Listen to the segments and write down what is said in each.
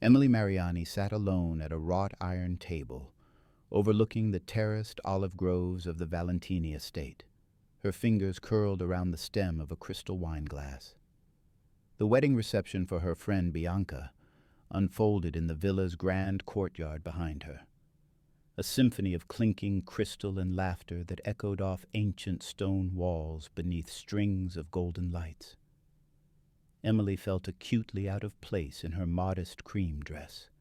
Emily Mariani sat alone at a wrought iron table, overlooking the terraced olive groves of the Valentini estate, her fingers curled around the stem of a crystal wine glass. The wedding reception for her friend Bianca unfolded in the villa's grand courtyard behind her, a symphony of clinking crystal and laughter that echoed off ancient stone walls beneath strings of golden lights. Emily felt acutely out of place in her modest cream dress,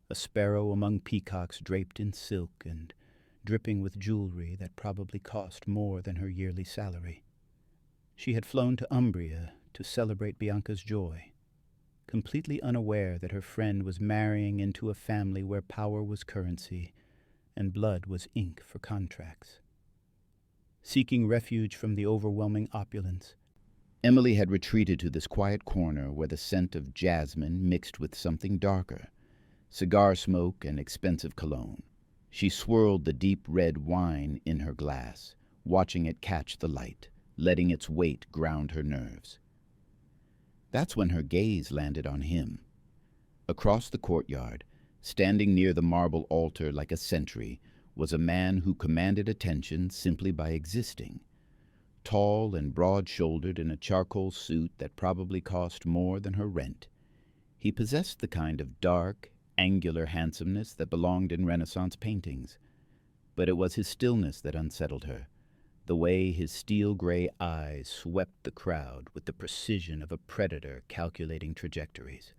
a sparrow among peacocks draped in silk and dripping with jewelry that probably cost more than her yearly salary. She had flown to Umbria to celebrate Bianca's joy, completely unaware that her friend was marrying into a family where power was currency and blood was ink for contracts. Seeking refuge from the overwhelming opulence, Emily had retreated to this quiet corner where the scent of jasmine mixed with something darker, cigar smoke and expensive cologne. She swirled the deep red wine in her glass, watching it catch the light, letting its weight ground her nerves. That's when her gaze landed on him. Across the courtyard, standing near the marble altar like a sentry, was a man who commanded attention simply by existing. Tall and broad-shouldered in a charcoal suit that probably cost more than her rent, he possessed the kind of dark, angular handsomeness that belonged in Renaissance paintings. But it was his stillness that unsettled her, the way his steel-gray eyes swept the crowd with the precision of a predator calculating trajectories.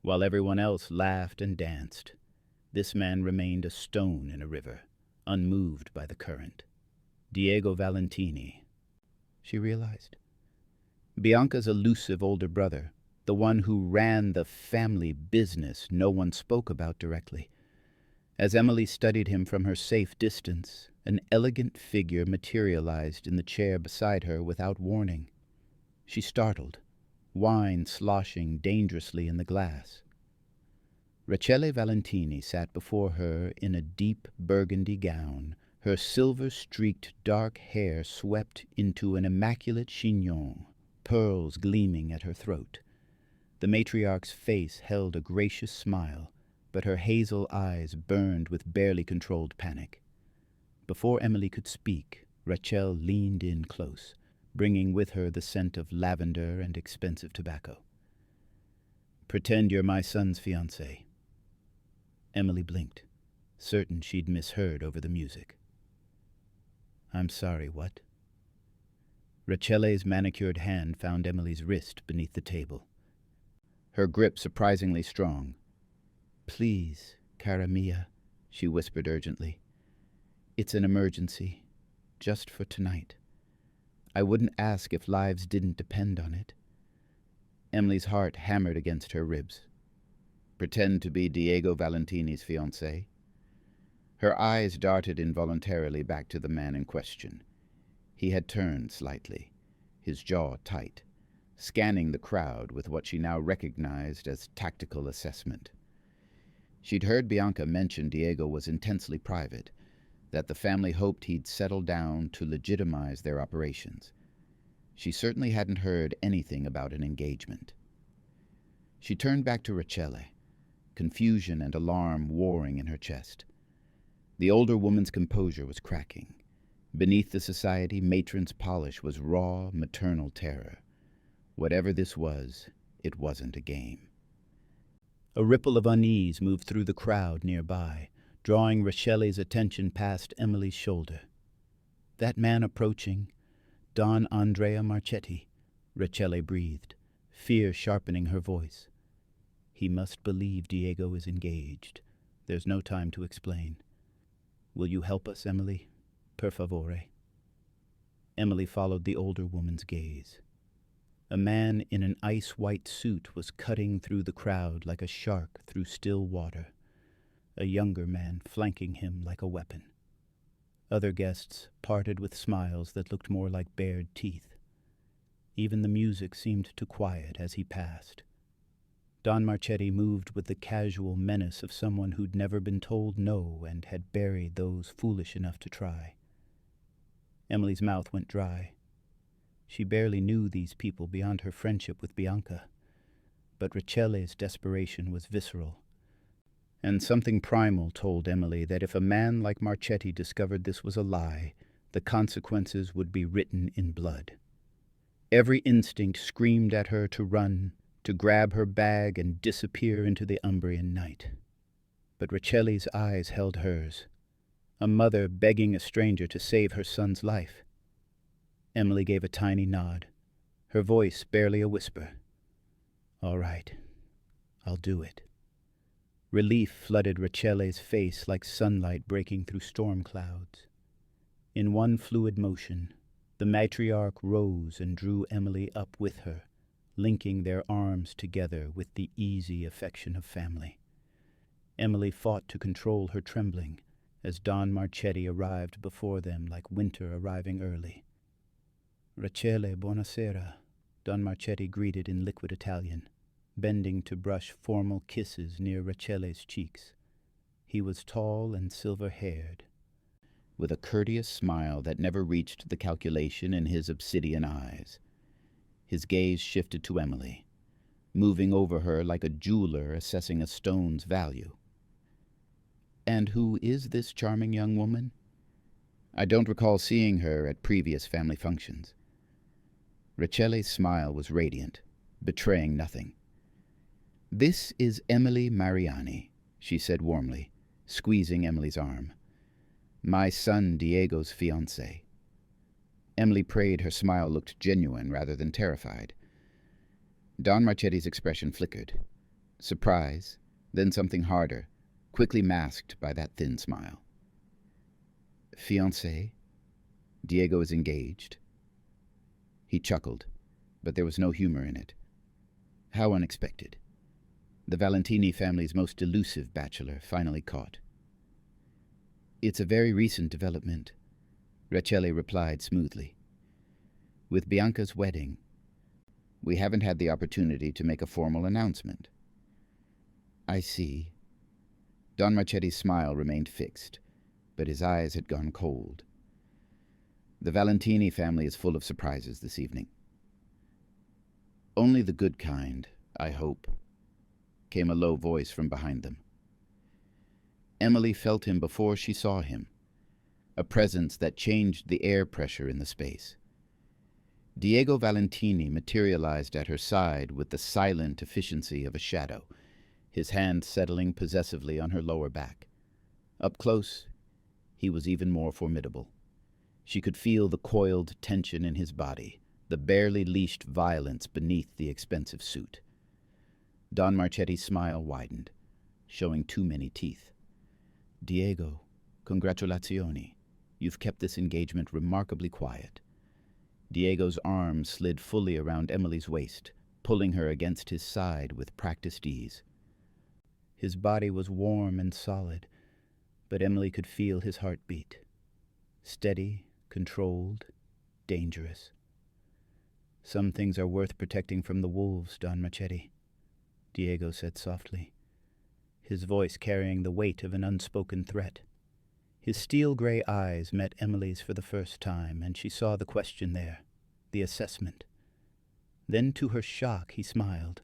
While everyone else laughed and danced, this man remained a stone in a river, unmoved by the current. Diego Valentini, she realized. Bianca's elusive older brother, the one who ran the family business no one spoke about directly. As Emily studied him from her safe distance, an elegant figure materialized in the chair beside her without warning. She startled, wine sloshing dangerously in the glass. Rachele Valentini sat before her in a deep burgundy gown, her silver-streaked dark hair swept into an immaculate chignon, pearls gleaming at her throat. The matriarch's face held a gracious smile, but her hazel eyes burned with barely controlled panic. Before Emily could speak, Rachel leaned in close, bringing with her the scent of lavender and expensive tobacco. "Pretend you're my son's fiancée." Emily blinked, certain she'd misheard over the music. "I'm sorry, what?" Rachele's manicured hand found Emily's wrist beneath the table, her grip surprisingly strong. "Please, cara mia," she whispered urgently. "It's an emergency, just for tonight. I wouldn't ask if lives didn't depend on it." Emily's heart hammered against her ribs. Pretend to be Diego Valentini's fiancée? Her eyes darted involuntarily back to the man in question. He had turned slightly, his jaw tight, scanning the crowd with what she now recognized as tactical assessment. She'd heard Bianca mention Diego was intensely private, that the family hoped he'd settle down to legitimize their operations. She certainly hadn't heard anything about an engagement. She turned back to Rachele, confusion and alarm warring in her chest. The older woman's composure was cracking. Beneath the society matron's polish was raw, maternal terror. Whatever this was, it wasn't a game. A ripple of unease moved through the crowd nearby, drawing Rachele's attention past Emily's shoulder. "That man approaching, Don Andrea Marchetti," Rachele breathed, fear sharpening her voice. "He must believe Diego is engaged. There's no time to explain. Will you help us, Emily? Per favore." Emily followed the older woman's gaze. A man in an ice-white suit was cutting through the crowd like a shark through still water, a younger man flanking him like a weapon. Other guests parted with smiles that looked more like bared teeth. Even the music seemed to quiet as he passed. Don Marchetti moved with the casual menace of someone who'd never been told no and had buried those foolish enough to try. Emily's mouth went dry. She barely knew these people beyond her friendship with Bianca, but Rachele's desperation was visceral, And something primal told Emily that if a man like Marchetti discovered this was a lie, the consequences would be written in blood. Every instinct screamed at her to run, to grab her bag and disappear into the Umbrian night. But Racelli's eyes held hers, a mother begging a stranger to save her son's life. Emily gave a tiny nod, her voice barely a whisper. "All right, I'll do it." Relief flooded Racelli's face like sunlight breaking through storm clouds. In one fluid motion, the matriarch rose and drew Emily up with her, linking their arms together with the easy affection of family. Emily fought to control her trembling as Don Marchetti arrived before them like winter arriving early. "Rachele, buonasera," Don Marchetti greeted in liquid Italian, bending to brush formal kisses near Racelle's cheeks. He was tall and silver-haired, with a courteous smile that never reached the calculation in his obsidian eyes. His gaze shifted to Emily, moving over her like a jeweler assessing a stone's value. "And who is this charming young woman? I don't recall seeing her at previous family functions." Racelle's smile was radiant, betraying nothing. "This is Emily Mariani," she said warmly, squeezing Emily's arm. "My son Diego's fiancée." Emily prayed her smile looked genuine rather than terrified. Don Marchetti's expression flickered. Surprise, then something harder, quickly masked by that thin smile. "Fiancée? Diego is engaged?" He chuckled, but there was no humor in it. How unexpected. The Valentini family's most elusive bachelor finally caught. "It's a very recent development," Rachele replied smoothly. "With Bianca's wedding, we haven't had the opportunity to make a formal announcement." "I see." Don Marchetti's smile remained fixed, but his eyes had gone cold. "The Valentini family is full of surprises this evening." "Only the good kind, I hope," came a low voice from behind them. Emily felt him before she saw him, a presence that changed the air pressure in the space. Diego Valentini materialized at her side with the silent efficiency of a shadow, his hand settling possessively on her lower back. Up close, he was even more formidable. She could feel the coiled tension in his body, the barely leashed violence beneath the expensive suit. Don Marchetti's smile widened, showing too many teeth. "Diego, congratulazioni. You've kept this engagement remarkably quiet." Diego's arm slid fully around Emily's waist, pulling her against his side with practiced ease. His body was warm and solid, but Emily could feel his heartbeat. Steady, controlled, dangerous. "Some things are worth protecting from the wolves, Don Marchetti," Diego said softly, his voice carrying the weight of an unspoken threat. His steel-gray eyes met Emily's for the first time, and she saw the question there, the assessment. Then to her shock he smiled,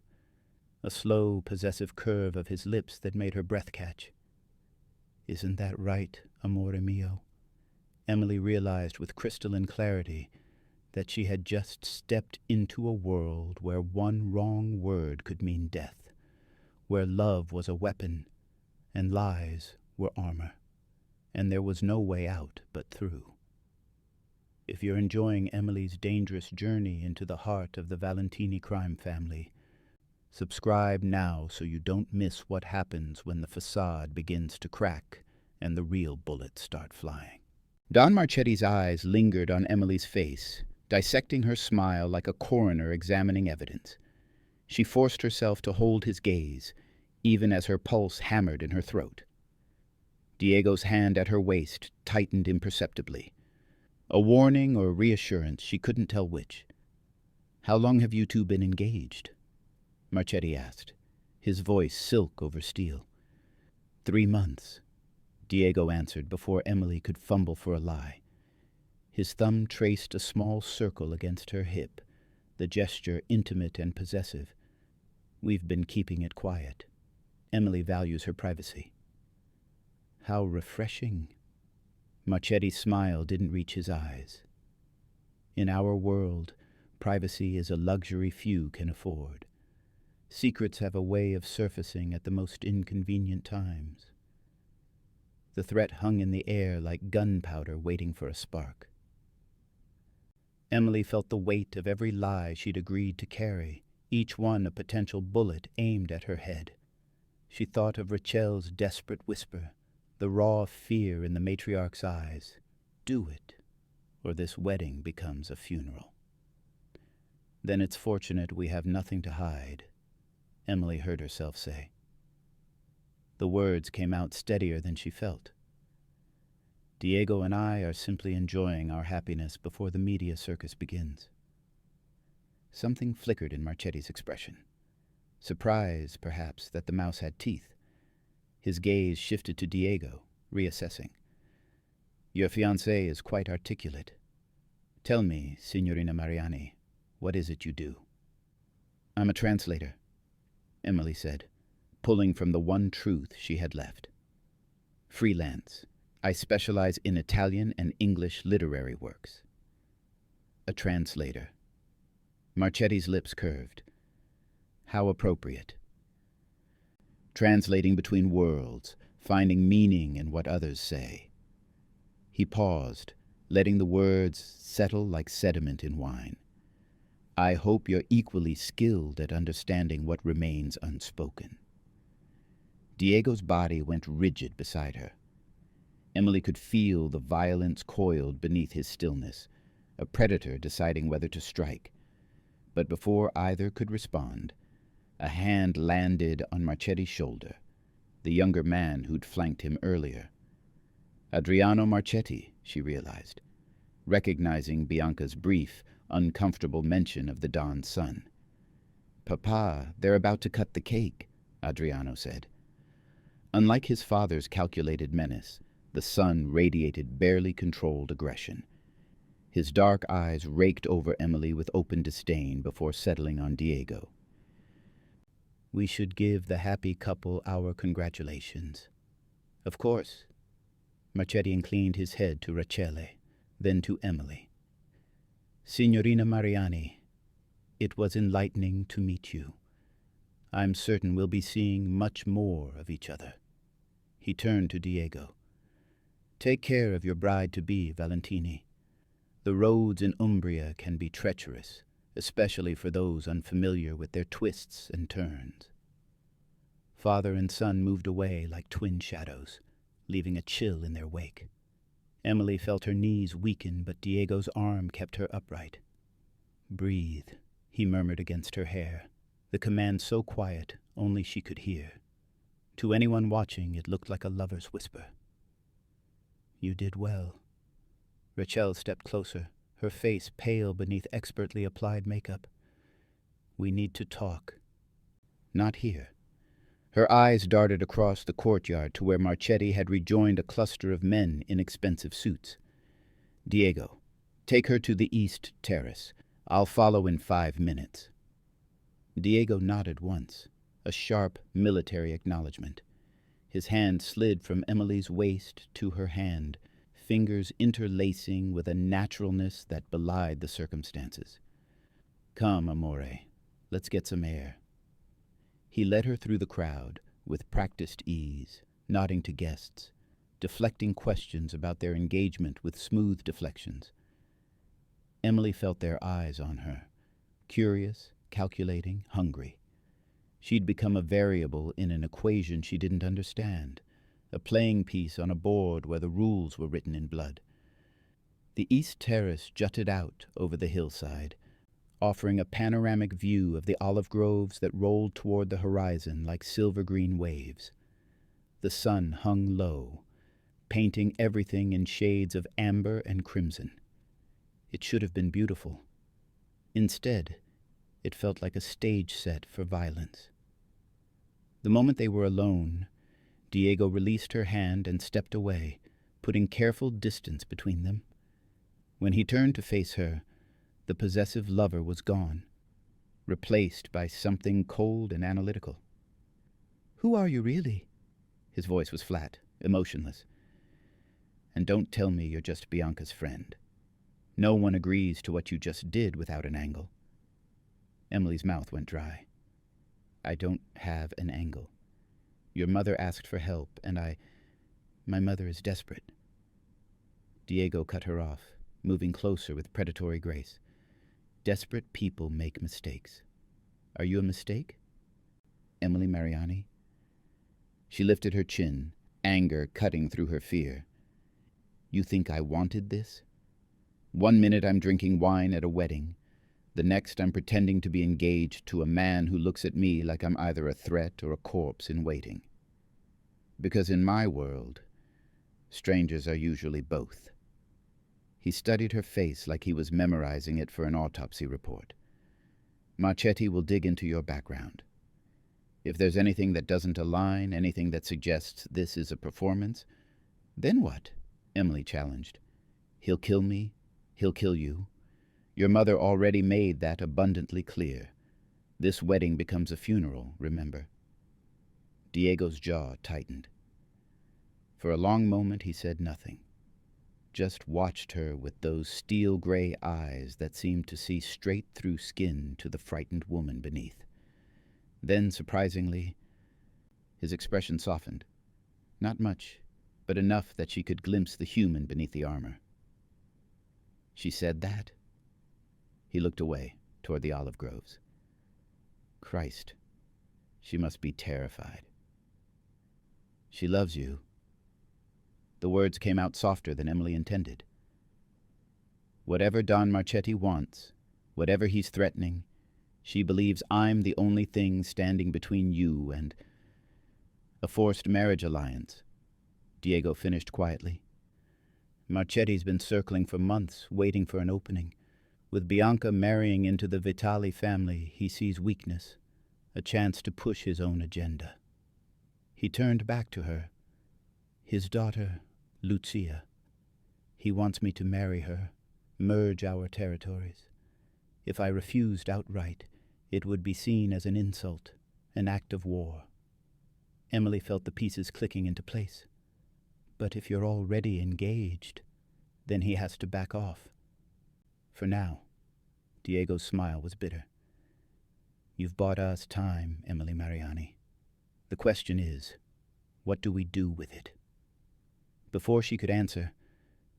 a slow, possessive curve of his lips that made her breath catch. "Isn't that right, amore mio?" Emily realized with crystalline clarity that she had just stepped into a world where one wrong word could mean death, where love was a weapon and lies were armor, and there was no way out but through. If you're enjoying Emily's dangerous journey into the heart of the Valentini crime family, subscribe now so you don't miss what happens when the facade begins to crack and the real bullets start flying. Don Marchetti's eyes lingered on Emily's face, dissecting her smile like a coroner examining evidence. She forced herself to hold his gaze, even as her pulse hammered in her throat. Diego's hand at her waist tightened imperceptibly. A warning or reassurance, she couldn't tell which. "How long have you two been engaged?" Marchetti asked, his voice silk over steel. 3 months, Diego answered before Emily could fumble for a lie. His thumb traced a small circle against her hip, the gesture intimate and possessive. "We've been keeping it quiet." Emily values her privacy. How refreshing. Marchetti's smile didn't reach his eyes. In our world, privacy is a luxury few can afford. Secrets have a way of surfacing at the most inconvenient times. The threat hung in the air like gunpowder waiting for a spark. Emily felt the weight of every lie she'd agreed to carry, each one a potential bullet aimed at her head. She thought of Rachel's desperate whisper, the raw fear in the matriarch's eyes. Do it, or this wedding becomes a funeral. Then it's fortunate we have nothing to hide, Emily heard herself say. The words came out steadier than she felt. Diego and I are simply enjoying our happiness before the media circus begins. Something flickered in Marchetti's expression. Surprise, perhaps, that the mouse had teeth. His gaze shifted to Diego, reassessing. Your fiancée is quite articulate. Tell me, Signorina Mariani, what is it you do? I'm a translator, Emily said, pulling from the one truth she had left. Freelance. I specialize in Italian and English literary works. A translator. Marchetti's lips curved. How appropriate. Translating between worlds, finding meaning in what others say. He paused, letting the words settle like sediment in wine. I hope you're equally skilled at understanding what remains unspoken. Diego's body went rigid beside her. Emily could feel the violence coiled beneath his stillness, a predator deciding whether to strike. But before either could respond, a hand landed on Marchetti's shoulder, the younger man who'd flanked him earlier. Adriano Marchetti, she realized, recognizing Bianca's brief, uncomfortable mention of the Don's son. Papa, they're about to cut the cake, Adriano said. Unlike his father's calculated menace, the son radiated barely controlled aggression. His dark eyes raked over Emily with open disdain before settling on Diego. We should give the happy couple our congratulations. Of course. Marchetti inclined his head to Rachele, then to Emily. Signorina Mariani, it was enlightening to meet you. I'm certain we'll be seeing much more of each other. He turned to Diego. Take care of your bride-to-be, Valentini. The roads in Umbria can be treacherous, especially for those unfamiliar with their twists and turns. Father and son moved away like twin shadows, leaving a chill in their wake. Emily felt her knees weaken, but Diego's arm kept her upright. Breathe, he murmured against her hair, the command so quiet only she could hear. To anyone watching, it looked like a lover's whisper. You did well. Rachel stepped closer, her face pale beneath expertly applied makeup. We need to talk. Not here. Her eyes darted across the courtyard to where Marchetti had rejoined a cluster of men in expensive suits. Diego, take her to the east terrace. I'll follow in 5 minutes. Diego nodded once, a sharp military acknowledgement. His hand slid from Emily's waist to her hand, fingers interlacing with a naturalness that belied the circumstances. Come, amore, let's get some air. He led her through the crowd with practiced ease, nodding to guests, deflecting questions about their engagement with smooth deflections. Emily felt their eyes on her, curious, calculating, hungry. She'd become a variable in an equation she didn't understand, a playing piece on a board where the rules were written in blood. The east terrace jutted out over the hillside, offering a panoramic view of the olive groves that rolled toward the horizon like silver-green waves. The sun hung low, painting everything in shades of amber and crimson. It should have been beautiful. Instead, it felt like a stage set for violence. The moment they were alone, Diego released her hand and stepped away, putting careful distance between them. When he turned to face her, the possessive lover was gone, replaced by something cold and analytical. Who are you really?" His voice was flat, emotionless. "And don't tell me you're just Bianca's friend. No one agrees to what you just did without an angle." Emily's mouth went dry. "I don't have an angle. Your mother asked for help, and my mother is desperate." Diego cut her off, moving closer with predatory grace. "Desperate people make mistakes. Are you a mistake, Emily Mariani?" She lifted her chin, anger cutting through her fear. "You think I wanted this? 1 minute I'm drinking wine at a wedding. The next I'm pretending to be engaged to a man who looks at me like I'm either a threat or a corpse in waiting. Because in my world, strangers are usually both." He studied her face like he was memorizing it for an autopsy report. "Marchetti will dig into your background. If there's anything that doesn't align, anything that suggests this is a performance, then what?" Emily challenged. "He'll kill me. He'll kill you. Your mother already made that abundantly clear. This wedding becomes a funeral, remember?" Diego's jaw tightened. For a long moment he said nothing, just watched her with those steel-gray eyes that seemed to see straight through skin to the frightened woman beneath. Then, surprisingly, his expression softened. Not much, but enough that she could glimpse the human beneath the armor. "She said that?" He looked away, toward the olive groves. "Christ, she must be terrified." "She loves you." The words came out softer than Emily intended. "Whatever Don Marchetti wants, whatever he's threatening, she believes I'm the only thing standing between you and a forced marriage alliance," Diego finished quietly. "Marchetti's been circling for months, waiting for an opening. With Bianca marrying into the Vitali family, he sees weakness, a chance to push his own agenda." He turned back to her. "His daughter, Lucia. He wants me to marry her, merge our territories. If I refused outright, it would be seen as an insult, an act of war." Emily felt the pieces clicking into place. "But if you're already engaged, then he has to back off. For now." Diego's smile was bitter. "You've bought us time, Emily Mariani. The question is, what do we do with it?" Before she could answer,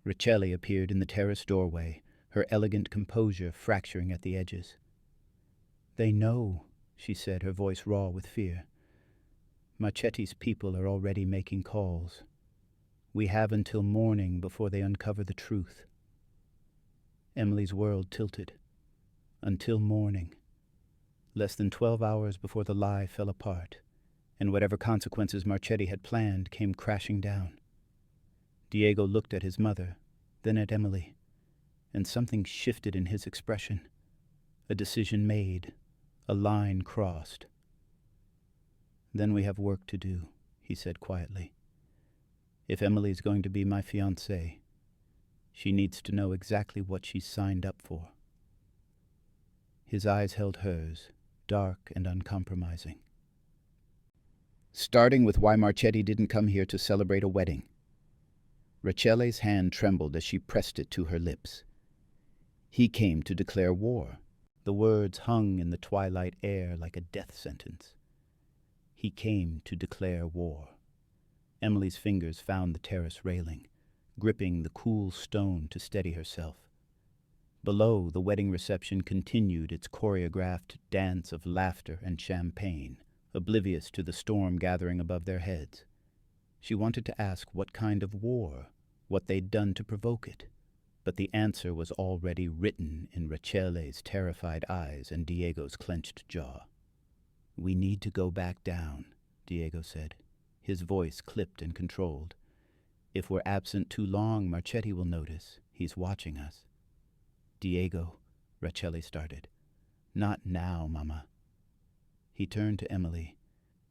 Riccelli appeared in the terrace doorway, her elegant composure fracturing at the edges. "They know," she said, her voice raw with fear. "Marchetti's people are already making calls. We have until morning before they uncover the truth." Emily's world tilted. Until morning. Less than 12 hours before the lie fell apart, and whatever consequences Marchetti had planned came crashing down. Diego looked at his mother, then at Emily, and something shifted in his expression. A decision made, a line crossed. "Then we have work to do," he said quietly. "If Emily's going to be my fiancée, she needs to know exactly what she's signed up for." His eyes held hers, dark and uncompromising. "Starting with why Marchetti didn't come here to celebrate a wedding." Riccelli's hand trembled as she pressed it to her lips. "He came to declare war." The words hung in the twilight air like a death sentence. "He came to declare war." Emily's fingers found the terrace railing, gripping the cool stone to steady herself. Below, the wedding reception continued its choreographed dance of laughter and champagne, oblivious to the storm gathering above their heads. She wanted to ask what kind of war, what they'd done to provoke it, but the answer was already written in Riccelli's terrified eyes and Diego's clenched jaw. "We need to go back down," Diego said, his voice clipped and controlled. "If we're absent too long, Marchetti will notice. He's watching us." "Diego," Riccelli started. "Not now, Mama." He turned to Emily,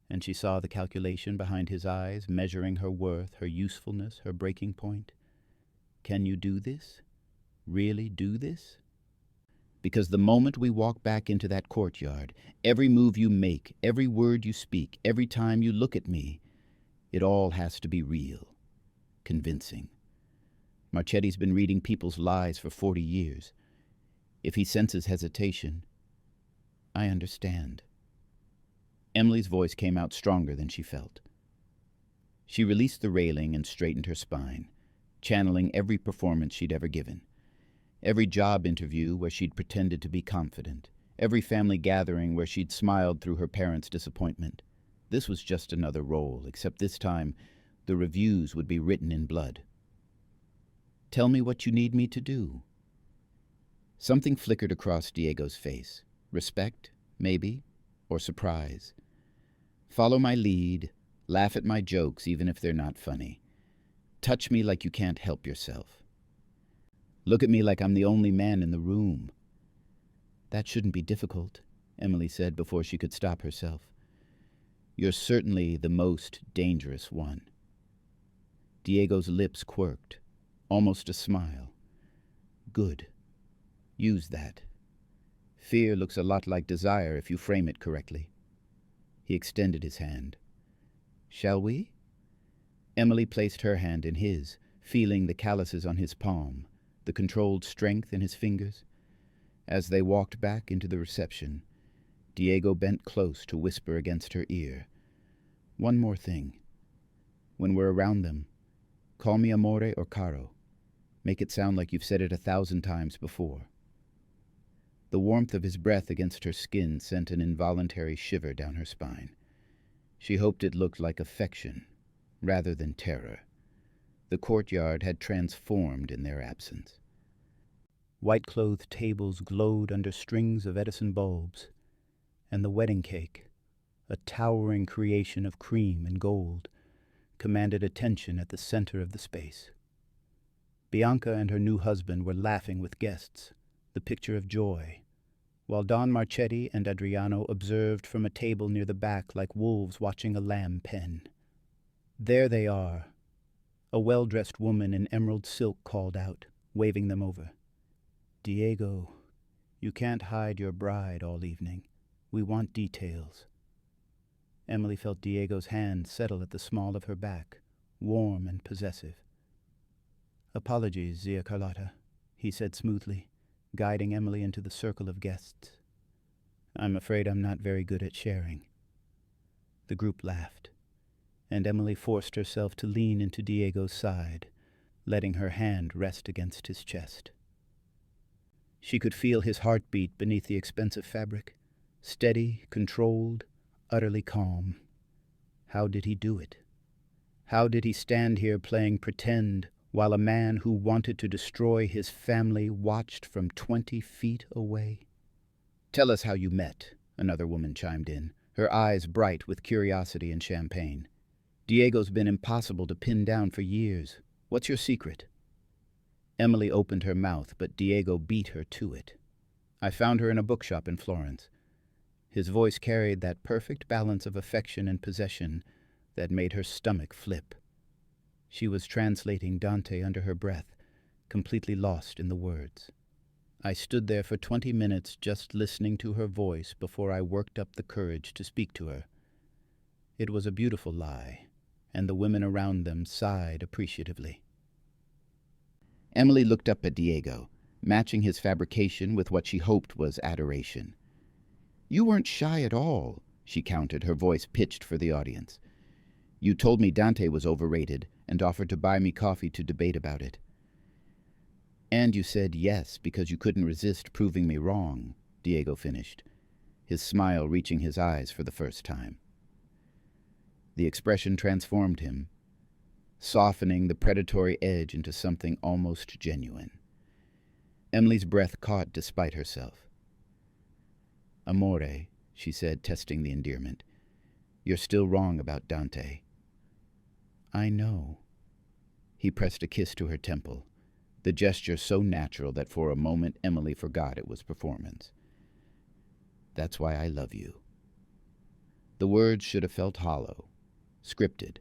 and she saw the calculation behind his eyes, measuring her worth, her usefulness, her breaking point. "Can you do this? Really do this?" Because the moment we walk back into that courtyard, every move you make, every word you speak, every time you look at me, it all has to be real, convincing. Marchetti's been reading people's lies for 40 years. If he senses hesitation, I understand. Emily's voice came out stronger than she felt. She released the railing and straightened her spine, channeling every performance she'd ever given. Every job interview where she'd pretended to be confident. Every family gathering where she'd smiled through her parents' disappointment. This was just another role, except this time the reviews would be written in blood. Tell me what you need me to do. Something flickered across Diego's face. Respect, maybe, or surprise. Follow my lead, laugh at my jokes even if they're not funny. Touch me like you can't help yourself. Look at me like I'm the only man in the room. That shouldn't be difficult, Emily said before she could stop herself. You're certainly the most dangerous one. Diego's lips quirked, almost a smile. Good. Use that. Fear looks a lot like desire if you frame it correctly. He extended his hand. Shall we? Emily placed her hand in his, feeling the calluses on his palm, the controlled strength in his fingers. As they walked back into the reception, Diego bent close to whisper against her ear. One more thing. When we're around them, call me amore or caro. Make it sound like you've said it 1,000 times before. The warmth of his breath against her skin sent an involuntary shiver down her spine. She hoped it looked like affection, rather than terror. The courtyard had transformed in their absence. White-clothed tables glowed under strings of Edison bulbs, and the wedding cake, a towering creation of cream and gold, commanded attention at the center of the space. Bianca and her new husband were laughing with guests, the picture of joy, while Don Marchetti and Adriano observed from a table near the back like wolves watching a lamb pen. There they are. A well-dressed woman in emerald silk called out, waving them over. Diego, you can't hide your bride all evening. We want details. Emily felt Diego's hand settle at the small of her back, warm and possessive. Apologies, Zia Carlotta, he said smoothly, guiding Emily into the circle of guests. I'm afraid I'm not very good at sharing. The group laughed, and Emily forced herself to lean into Diego's side, letting her hand rest against his chest. She could feel his heartbeat beneath the expensive fabric, steady, controlled, utterly calm. How did he do it? How did he stand here playing pretend while a man who wanted to destroy his family watched from 20 feet away? Tell us how you met, another woman chimed in, her eyes bright with curiosity and champagne. Diego's been impossible to pin down for years. What's your secret? Emily opened her mouth, but Diego beat her to it. I found her in a bookshop in Florence. His voice carried that perfect balance of affection and possession that made her stomach flip. She was translating Dante under her breath, completely lost in the words. I stood there for 20 minutes just listening to her voice before I worked up the courage to speak to her. It was a beautiful lie, and the women around them sighed appreciatively. Emily looked up at Diego, matching his fabrication with what she hoped was adoration. You weren't shy at all, she countered, her voice pitched for the audience. You told me Dante was overrated and offered to buy me coffee to debate about it. And you said yes because you couldn't resist proving me wrong, Diego finished, his smile reaching his eyes for the first time. The expression transformed him, softening the predatory edge into something almost genuine. Emily's breath caught despite herself. Amore, she said, testing the endearment. You're still wrong about Dante. I know. He pressed a kiss to her temple, the gesture so natural that for a moment Emily forgot it was performance. That's why I love you. The words should have felt hollow, scripted.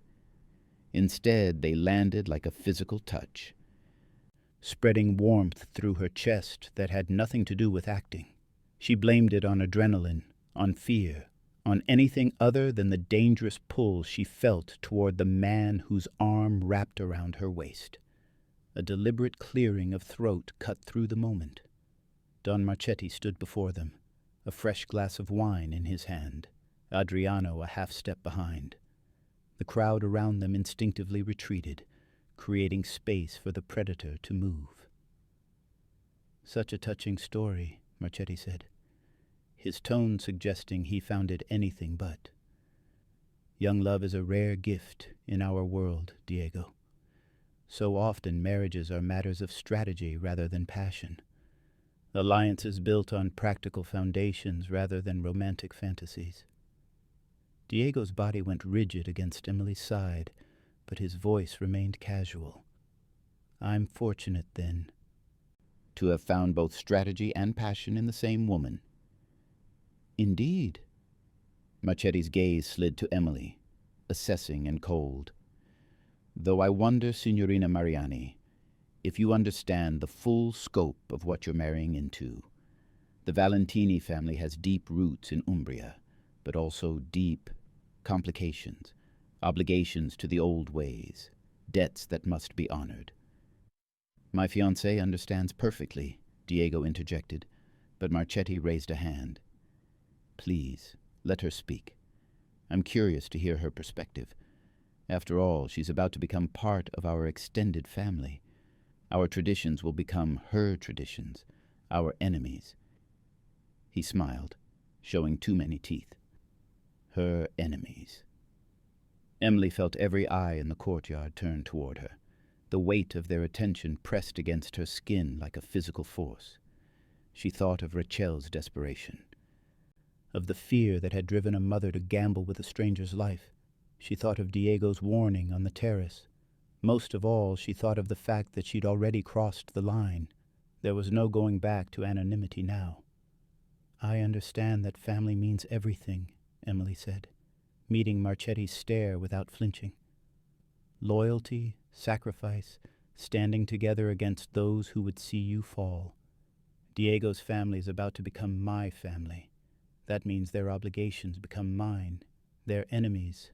Instead, they landed like a physical touch. spreading warmth through her chest that had nothing to do with acting. She blamed it on adrenaline, on fear, on anything other than the dangerous pull she felt toward the man whose arm wrapped around her waist. A deliberate clearing of throat cut through the moment. Don Marchetti stood before them, a fresh glass of wine in his hand, Adriano a half-step behind. The crowd around them instinctively retreated, creating space for the predator to move. "Such a touching story," Marchetti said, his tone suggesting he found it anything but. "Young love is a rare gift in our world, Diego. So often marriages are matters of strategy rather than passion. Alliances built on practical foundations rather than romantic fantasies." Diego's body went rigid against Emily's side, but his voice remained casual. "I'm fortunate, then, to have found both strategy and passion in the same woman." "Indeed." Marchetti's gaze slid to Emily, assessing and cold. "Though I wonder, Signorina Mariani, if you understand the full scope of what you're marrying into. The Valentini family has deep roots in Umbria, but also deep complications, obligations to the old ways, debts that must be honored." "My fiancée understands perfectly," Diego interjected, but Marchetti raised a hand. "Please, let her speak. I'm curious to hear her perspective. After all, she's about to become part of our extended family. Our traditions will become her traditions, our enemies." He smiled, showing too many teeth. Her enemies. Emily felt every eye in the courtyard turn toward her. The weight of their attention pressed against her skin like a physical force. She thought of Rachel's desperation, of the fear that had driven a mother to gamble with a stranger's life. She thought of Diego's warning on the terrace. Most of all, she thought of the fact that she'd already crossed the line. There was no going back to anonymity now. "I understand that family means everything," Emily said, meeting Marchetti's stare without flinching. "Loyalty, sacrifice, standing together against those who would see you fall. Diego's family is about to become my family. That means their obligations become mine, their enemies."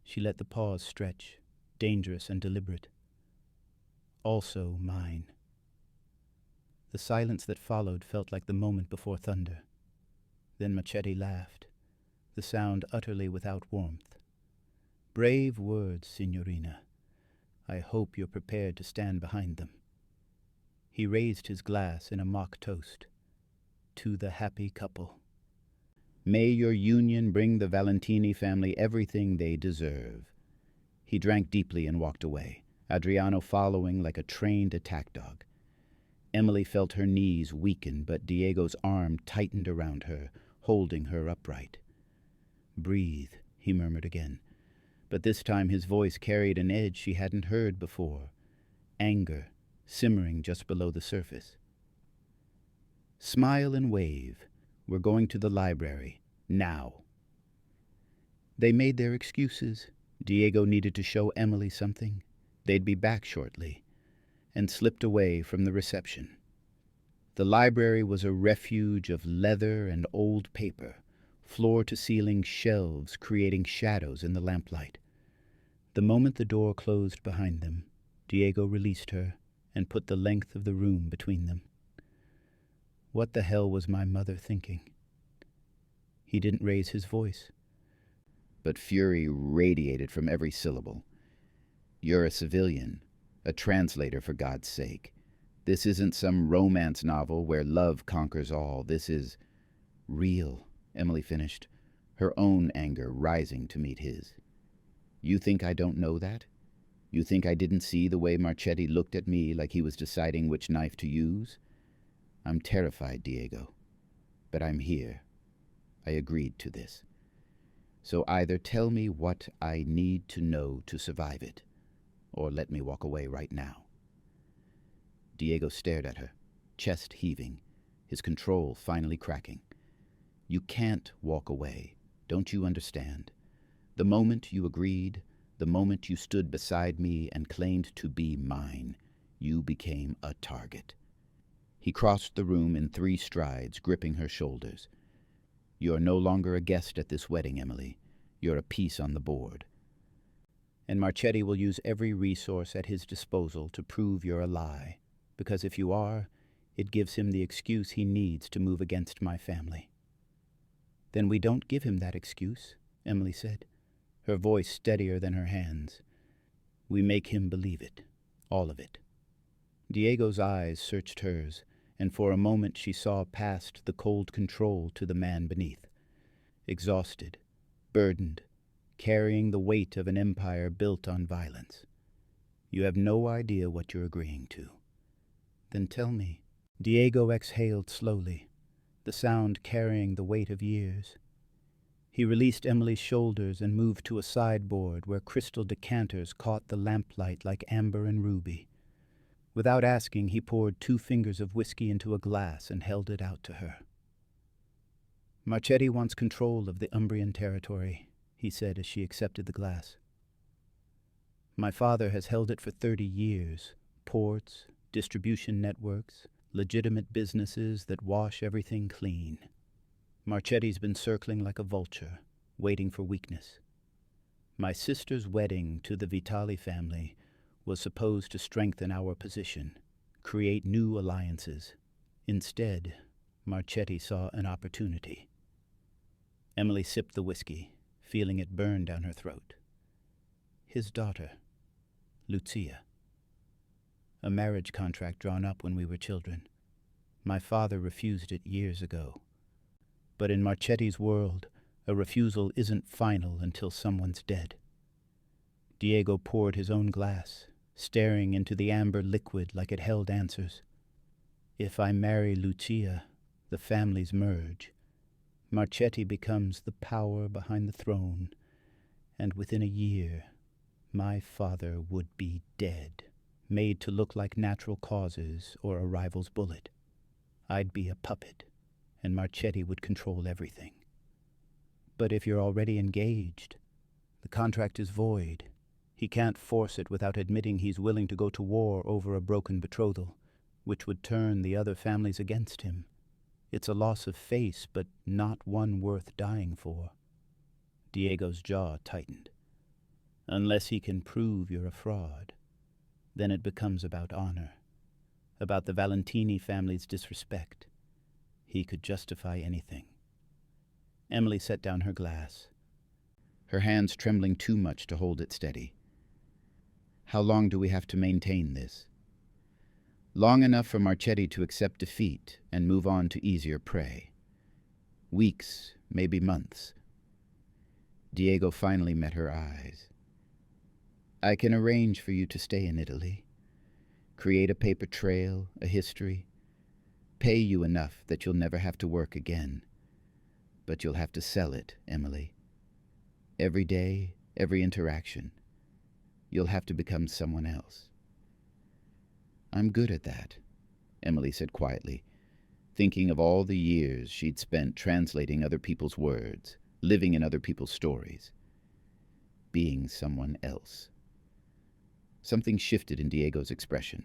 She let the pause stretch, dangerous and deliberate. "Also mine." The silence that followed felt like the moment before thunder. Then Marchetti laughed, the sound utterly without warmth. "Brave words, Signorina. I hope you're prepared to stand behind them." He raised his glass in a mock toast. "To the happy couple. May your union bring the Valentini family everything they deserve." He drank deeply and walked away, Adriano following like a trained attack dog. Emily felt her knees weaken, but Diego's arm tightened around her, holding her upright. "Breathe," he murmured again, but this time his voice carried an edge she hadn't heard before, anger simmering just below the surface. "Smile and wave. We're going to the library, now." They made their excuses. Diego needed to show Emily something. They'd be back shortly, and slipped away from the reception. The library was a refuge of leather and old paper, floor-to-ceiling shelves creating shadows in the lamplight. The moment the door closed behind them, Diego released her and put the length of the room between them. What the hell was my mother thinking? He didn't raise his voice, but fury radiated from every syllable. "You're a civilian, a translator, for God's sake. This isn't some romance novel where love conquers all. This is real," Emily finished, her own anger rising to meet his. "You think I don't know that? You think I didn't see the way Marchetti looked at me like he was deciding which knife to use? I'm terrified, Diego, but I'm here. I agreed to this. So either tell me what I need to know to survive it, or let me walk away right now." Diego stared at her, chest heaving, his control finally cracking. "You can't walk away. Don't you understand? The moment you agreed, the moment you stood beside me and claimed to be mine, You became a target. He crossed the room in 3 strides, gripping her shoulders. You're no longer a guest at this wedding, Emily. You're a piece on the board. And Marchetti will use every resource at his disposal to prove you're a lie, because if you are, it gives him the excuse he needs to move against my family. Then we don't give him that excuse, Emily said, her voice steadier than her hands. We make him believe it, all of it. Diego's eyes searched hers, and for a moment she saw past the cold control to the man beneath. Exhausted, burdened, carrying the weight of an empire built on violence. You have no idea what you're agreeing to. Then tell me. Diego exhaled slowly, the sound carrying the weight of years. He released Emily's shoulders and moved to a sideboard where crystal decanters caught the lamplight like amber and ruby. Without asking, he poured 2 fingers of whiskey into a glass and held it out to her. Marchetti wants control of the Umbrian territory, he said as she accepted the glass. My father has held it for 30 years. Ports, distribution networks, legitimate businesses that wash everything clean. Marchetti's been circling like a vulture, waiting for weakness. My sister's wedding to the Vitali family was supposed to strengthen our position, create new alliances. Instead, Marchetti saw an opportunity. Emily sipped the whiskey, feeling it burn down her throat. His daughter, Lucia. A marriage contract drawn up when we were children. My father refused it years ago. But in Marchetti's world, a refusal isn't final until someone's dead. Diego poured his own glass, staring into the amber liquid like it held answers. If I marry Lucia, the families merge. Marchetti becomes the power behind the throne, and within a year, my father would be dead, made to look like natural causes or a rival's bullet. I'd be a puppet, and Marchetti would control everything. But if you're already engaged, the contract is void. He can't force it without admitting he's willing to go to war over a broken betrothal, which would turn the other families against him. It's a loss of face, but not one worth dying for. Diego's jaw tightened. Unless he can prove you're a fraud, then it becomes about honor, about the Valentini family's disrespect. He could justify anything. Emily set down her glass, her hands trembling too much to hold it steady. How long do we have to maintain this? Long enough for Marchetti to accept defeat and move on to easier prey. Weeks, maybe months. Diego finally met her eyes. I can arrange for you to stay in Italy, create a paper trail, a history, pay you enough that you'll never have to work again. But you'll have to sell it, Emily. Every day, every interaction. You'll have to become someone else. I'm good at that, Emily said quietly, thinking of all the years she'd spent translating other people's words, living in other people's stories, being someone else. Something shifted in Diego's expression.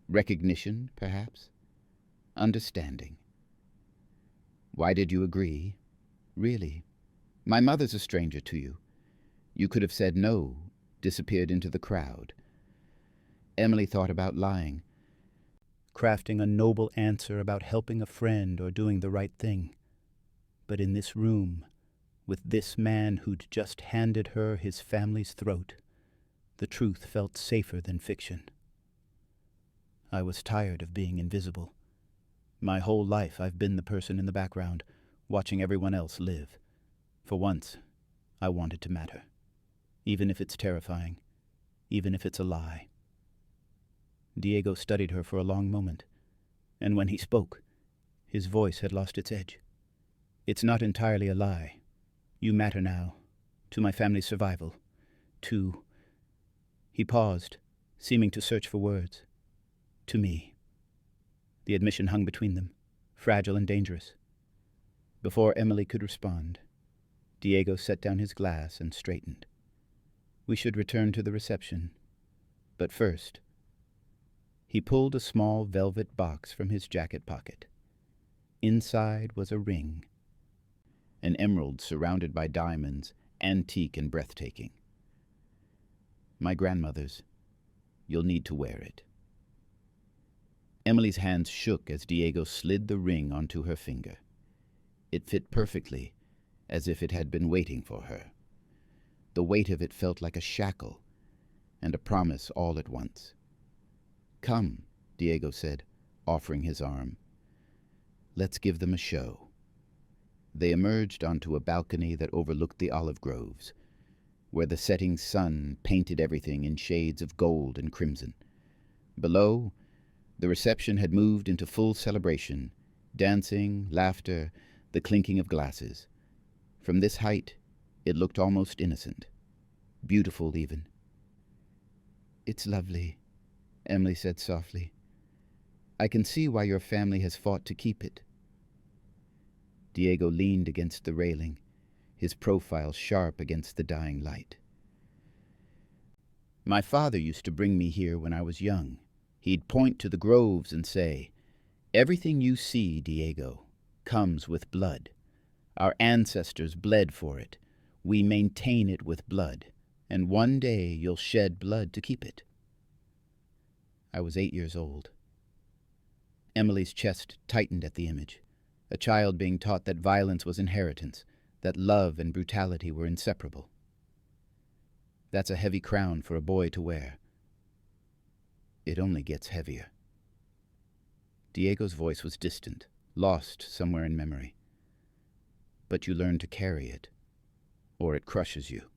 Recognition, perhaps? Understanding. Why did you agree? Really? My mother's a stranger to you. You could have said no, disappeared into the crowd. Emily thought about lying, crafting a noble answer about helping a friend or doing the right thing. But in this room, with this man who'd just handed her his family's throat, the truth felt safer than fiction. I was tired of being invisible. My whole life I've been the person in the background, watching everyone else live. For once, I wanted to matter. Even if it's terrifying, even if it's a lie. Diego studied her for a long moment, and when he spoke, his voice had lost its edge. It's not entirely a lie. You matter now, to my family's survival, to... He paused, seeming to search for words. To me. The admission hung between them, fragile and dangerous. Before Emily could respond, Diego set down his glass and straightened. We should return to the reception. But first, He pulled a small velvet box from his jacket pocket. Inside was a ring, an emerald surrounded by diamonds, antique and breathtaking. My grandmother's. You'll need to wear it. Emily's hands shook as Diego slid the ring onto her finger. It fit perfectly, as if it had been waiting for her. The weight of it felt like a shackle and a promise all at once. "Come," Diego said, offering his arm. "Let's give them a show." They emerged onto a balcony that overlooked the olive groves, where the setting sun painted everything in shades of gold and crimson. Below, the reception had moved into full celebration, dancing, laughter, the clinking of glasses. From this height, it looked almost innocent, beautiful even. "It's lovely," Emily said softly. "I can see why your family has fought to keep it." Diego leaned against the railing, his profile sharp against the dying light. "My father used to bring me here when I was young. He'd point to the groves and say, 'Everything you see, Diego, comes with blood. Our ancestors bled for it. We maintain it with blood, and one day you'll shed blood to keep it.'" I was 8 years old. Emily's chest tightened at the image, a child being taught that violence was inheritance, that love and brutality were inseparable. "That's a heavy crown for a boy to wear." "It only gets heavier." Diego's voice was distant, lost somewhere in memory. "But you learn to carry it, or it crushes you."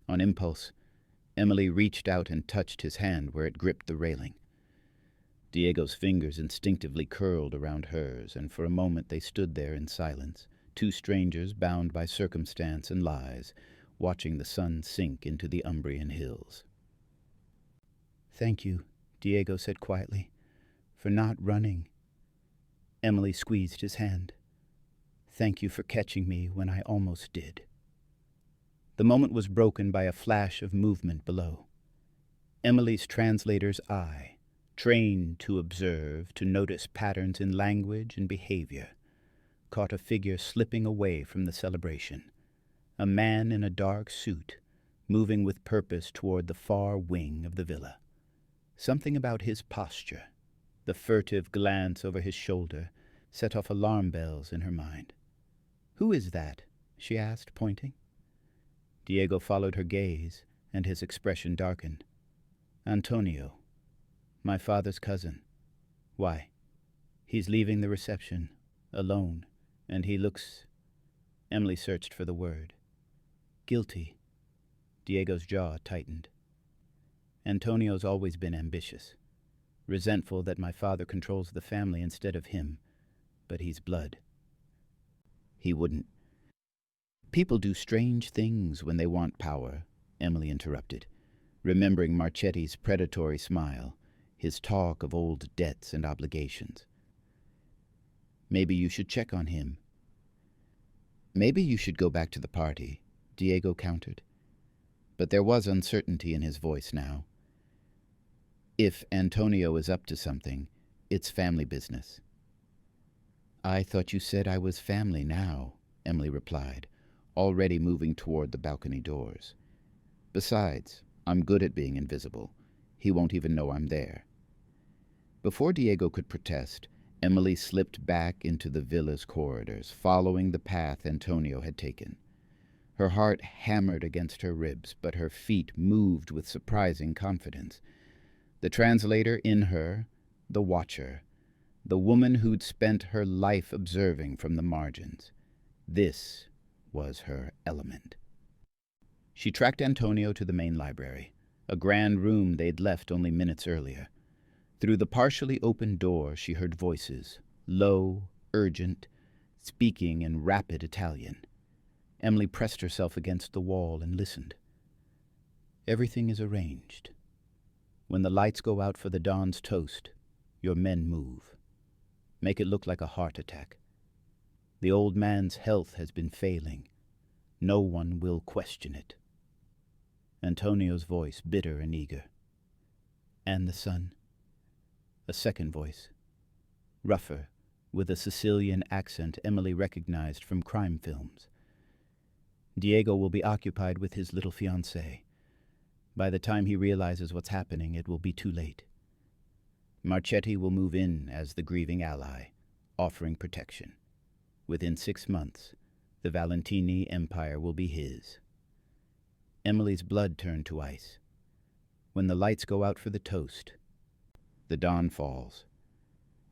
On impulse, Emily reached out and touched his hand where it gripped the railing. Diego's fingers instinctively curled around hers, and for a moment they stood there in silence, two strangers bound by circumstance and lies, watching the sun sink into the Umbrian hills. "Thank you," Diego said quietly, "for not running." Emily squeezed his hand. "Thank you for catching me when I almost did." The moment was broken by a flash of movement below. Emily's translator's eye, trained to observe, to notice patterns in language and behavior, caught a figure slipping away from the celebration, a man in a dark suit, moving with purpose toward the far wing of the villa. Something about his posture, the furtive glance over his shoulder, set off alarm bells in her mind. "Who is that?" she asked, pointing. Diego followed her gaze, and his expression darkened. "Antonio, my father's cousin." "Why?" "He's leaving the reception, alone, and he looks—" Emily searched for the word. "Guilty." Diego's jaw tightened. "Antonio's always been ambitious, resentful that my father controls the family instead of him, but he's blood." "He wouldn't—" "People do strange things when they want power," Emily interrupted, remembering Marchetti's predatory smile, his talk of old debts and obligations. "Maybe you should check on him." "Maybe you should go back to the party," Diego countered. But there was uncertainty in his voice now. "If Antonio is up to something, it's family business." "I thought you said I was family now," Emily replied, already moving toward the balcony doors. "Besides, I'm good at being invisible. He won't even know I'm there." Before Diego could protest, Emily slipped back into the villa's corridors, following the path Antonio had taken. Her heart hammered against her ribs, but her feet moved with surprising confidence. The translator in her, the watcher, the woman who'd spent her life observing from the margins. This was her element. She tracked Antonio to the main library, a grand room they'd left only minutes earlier. Through the partially open door she heard voices, low, urgent, speaking in rapid Italian. Emily pressed herself against the wall and listened. "Everything is arranged. When the lights go out for the dawn's toast, your men move. Make it look like a heart attack. The old man's health has been failing. No one will question it." Antonio's voice bitter and eager. "And the son?" A second voice, rougher, with a Sicilian accent Emily recognized from crime films. Diego will be occupied with his little fiancée. By the time he realizes what's happening, it will be too late. Marchetti will move in as the grieving ally, offering protection. Within 6 months, the Valentini empire will be his. Emily's blood turned to ice. When the lights go out for the toast, the dawn falls.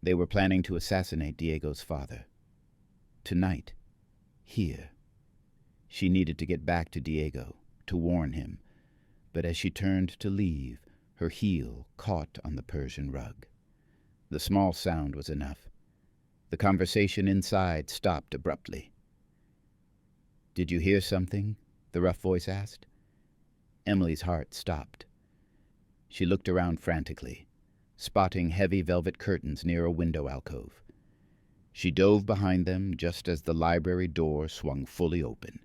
They were planning to assassinate Diego's father. Tonight, here. She needed to get back to Diego, to warn him, but as she turned to leave, her heel caught on the Persian rug. The small sound was enough. The conversation inside stopped abruptly. "Did you hear something?" the rough voice asked. Emily's heart stopped. She looked around frantically, spotting heavy velvet curtains near a window alcove. She dove behind them just as the library door swung fully open.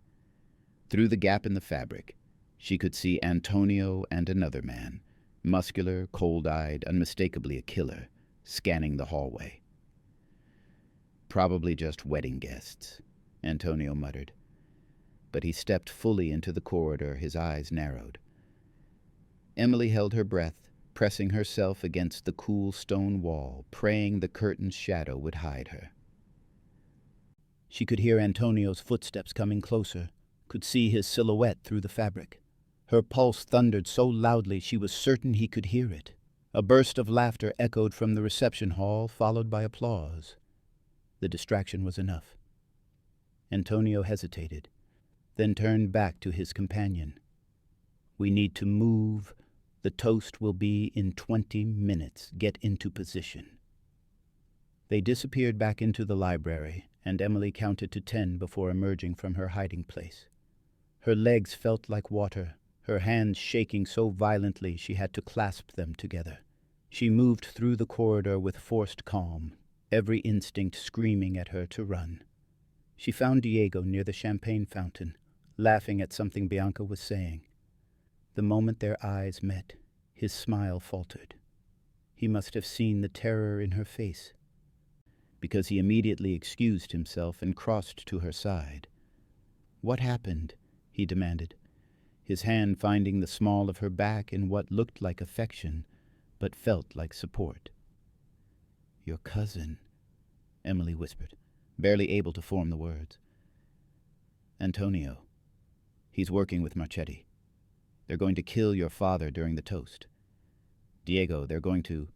Through the gap in the fabric, she could see Antonio and another man, muscular, cold-eyed, unmistakably a killer, scanning the hallway. "Probably just wedding guests," Antonio muttered. But he stepped fully into the corridor, his eyes narrowed. Emily held her breath, pressing herself against the cool stone wall, praying the curtain's shadow would hide her. She could hear Antonio's footsteps coming closer, could see his silhouette through the fabric. Her pulse thundered so loudly she was certain he could hear it. A burst of laughter echoed from the reception hall, followed by applause. The distraction was enough. Antonio hesitated, then turned back to his companion. "We need to move. The toast will be in 20 minutes. Get into position." They disappeared back into the library, and Emily counted to 10 before emerging from her hiding place. Her legs felt like water, her hands shaking so violently she had to clasp them together. She moved through the corridor with forced calm, every instinct screaming at her to run. She found Diego near the champagne fountain, laughing at something Bianca was saying. The moment their eyes met, his smile faltered. He must have seen the terror in her face, because he immediately excused himself and crossed to her side. "What happened?" he demanded, his hand finding the small of her back in what looked like affection, but felt like support. "Your cousin," Emily whispered, barely able to form the words. "Antonio. He's working with Marchetti. They're going to kill your father during the toast. Diego, they're going to—"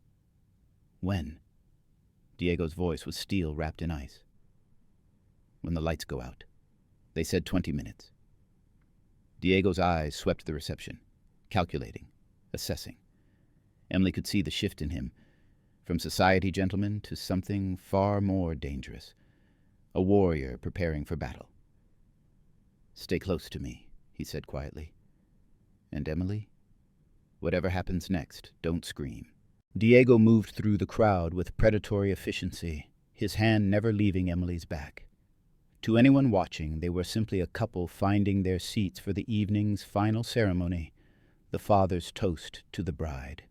"When?" Diego's voice was steel wrapped in ice. "When the lights go out. They said 20 minutes. Diego's eyes swept the reception, calculating, assessing. Emily could see the shift in him, from society gentleman to something far more dangerous, a warrior preparing for battle. "Stay close to me," he said quietly. "And Emily, whatever happens next, don't scream." Diego moved through the crowd with predatory efficiency, his hand never leaving Emily's back. To anyone watching, they were simply a couple finding their seats for the evening's final ceremony, the father's toast to the bride.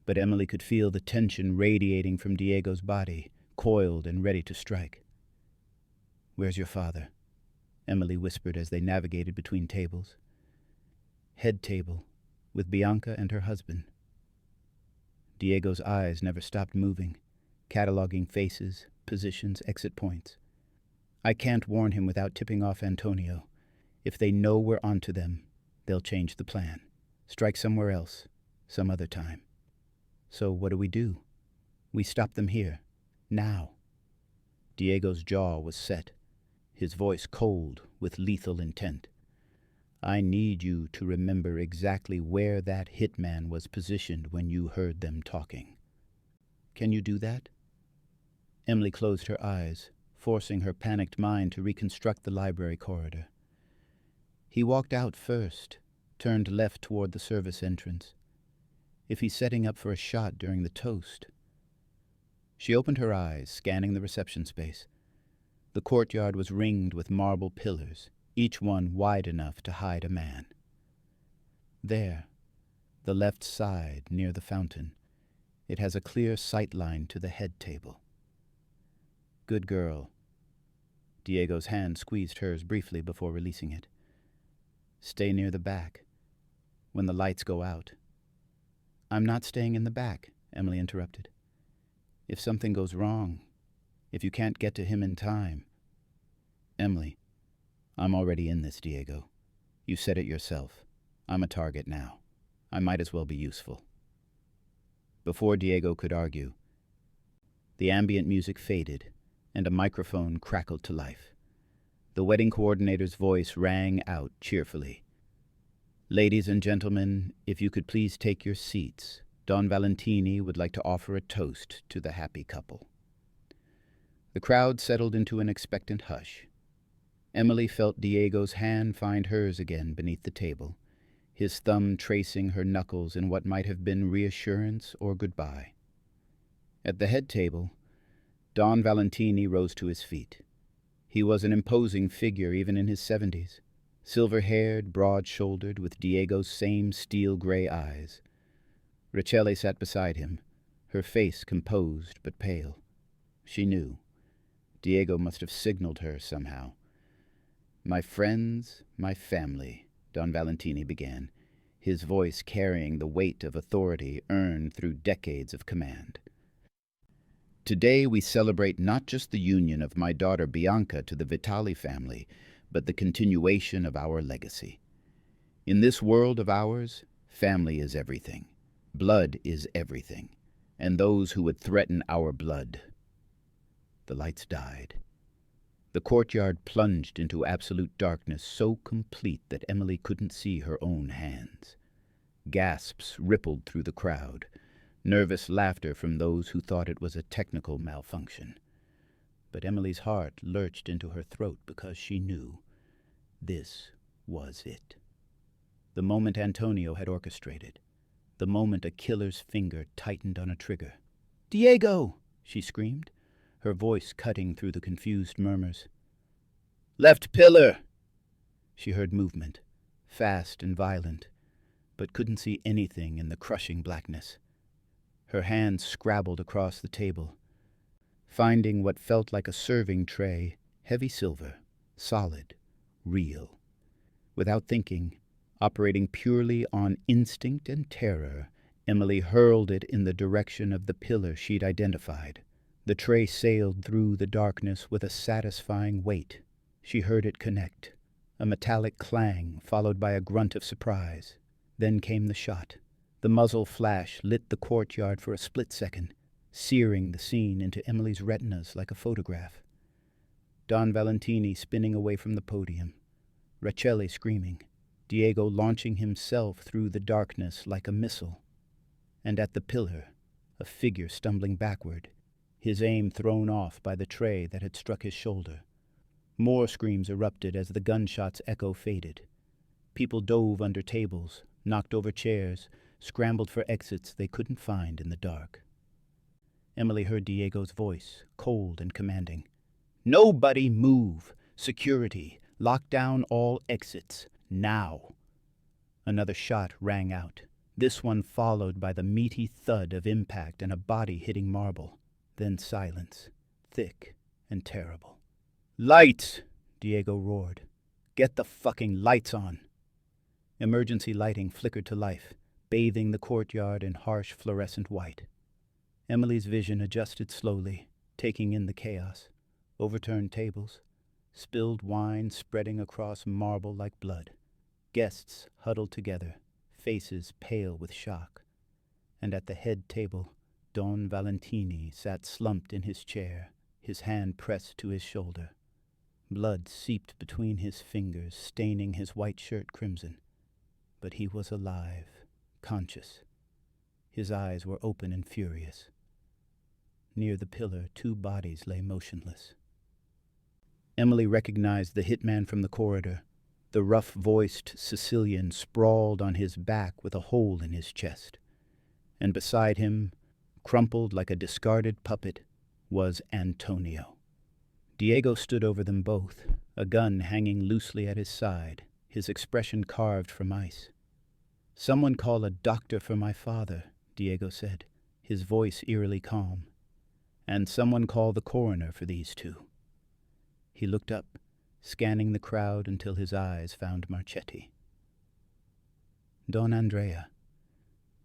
But Emily could feel the tension radiating from Diego's body, coiled and ready to strike. "Where's your father?" Emily whispered as they navigated between tables. "Head table, with Bianca and her husband." Diego's eyes never stopped moving, cataloging faces, positions, exit points. "I can't warn him without tipping off Antonio. If they know we're onto them, they'll change the plan. Strike somewhere else, some other time. So what do? We stop them here, now." Diego's jaw was set, his voice cold with lethal intent. "I need you to remember exactly where that hitman was positioned when you heard them talking. Can you do that?" Emily closed her eyes, forcing her panicked mind to reconstruct the library corridor. "He walked out first, turned left toward the service entrance. If he's setting up for a shot during the toast—" She opened her eyes, scanning the reception space. The courtyard was ringed with marble pillars, each one wide enough to hide a man. There, the left side near the fountain, It has a clear sight line to the head table. Good girl. Diego's hand squeezed hers briefly before releasing it. Stay near the back. When the lights go out. I'm not staying in the back, Emily interrupted. If something goes wrong, if you can't get to him in time. Emily, I'm already in this, Diego. You said it yourself. I'm a target now. I might as well be useful. Before Diego could argue, the ambient music faded and a microphone crackled to life. The wedding coordinator's voice rang out cheerfully. Ladies and gentlemen, if you could please take your seats. Don Valentini would like to offer a toast to the happy couple. The crowd settled into an expectant hush. Emily felt Diego's hand find hers again beneath the table, his thumb tracing her knuckles in what might have been reassurance or goodbye. At the head table, Don Valentini rose to his feet. He was an imposing figure even in his 70s, silver-haired, broad-shouldered, with Diego's same steel-gray eyes. Rachele sat beside him, her face composed but pale. She knew. Diego must have signaled her somehow. My friends, my family, Don Valentini began, his voice carrying the weight of authority earned through decades of command. Today we celebrate not just the union of my daughter Bianca to the Vitali family, but the continuation of our legacy. In this world of ours, family is everything. Blood is everything, and those who would threaten our blood. The lights died. The courtyard plunged into absolute darkness so complete that Emily couldn't see her own hands. Gasps rippled through the crowd, nervous laughter from those who thought it was a technical malfunction. But Emily's heart lurched into her throat because she knew this was it. The moment Antonio had orchestrated, the moment a killer's finger tightened on a trigger. "Diego!" she screamed, her voice cutting through the confused murmurs. "Left pillar!" She heard movement, fast and violent, but couldn't see anything in the crushing blackness. Her hands scrabbled across the table, finding what felt like a serving tray, heavy silver, solid, real. Without thinking, operating purely on instinct and terror, Emily hurled it in the direction of the pillar she'd identified. The tray sailed through the darkness with a satisfying weight. She heard it connect, a metallic clang followed by a grunt of surprise. Then came the shot. The muzzle flash lit the courtyard for a split second, searing the scene into Emily's retinas like a photograph. Don Valentini spinning away from the podium, Rachele screaming, Diego launching himself through the darkness like a missile. And at the pillar, a figure stumbling backward, his aim thrown off by the tray that had struck his shoulder. More screams erupted as the gunshot's echo faded. People dove under tables, knocked over chairs, scrambled for exits they couldn't find in the dark. Emily heard Diego's voice, cold and commanding. "Nobody move! Security! Lock down all exits! Now!" Another shot rang out, this one followed by the meaty thud of impact and a body hitting marble. Then silence, thick and terrible. "Lights!" Diego roared. "Get the fucking lights on!" Emergency lighting flickered to life, bathing the courtyard in harsh fluorescent white. Emily's vision adjusted slowly, taking in the chaos. Overturned tables, spilled wine spreading across marble like blood. Guests huddled together, faces pale with shock. And at the head table, Don Valentini sat slumped in his chair, his hand pressed to his shoulder. Blood seeped between his fingers, staining his white shirt crimson. But he was alive, conscious. His eyes were open and furious. Near the pillar, two bodies lay motionless. Emily recognized the hitman from the corridor. The rough-voiced Sicilian sprawled on his back with a hole in his chest. And beside him, crumpled like a discarded puppet, was Antonio. Diego stood over them both, a gun hanging loosely at his side, his expression carved from ice. "Someone call a doctor for my father," Diego said, his voice eerily calm. "And someone call the coroner for these two." He looked up, scanning the crowd until his eyes found Marchetti. "Don Andrea,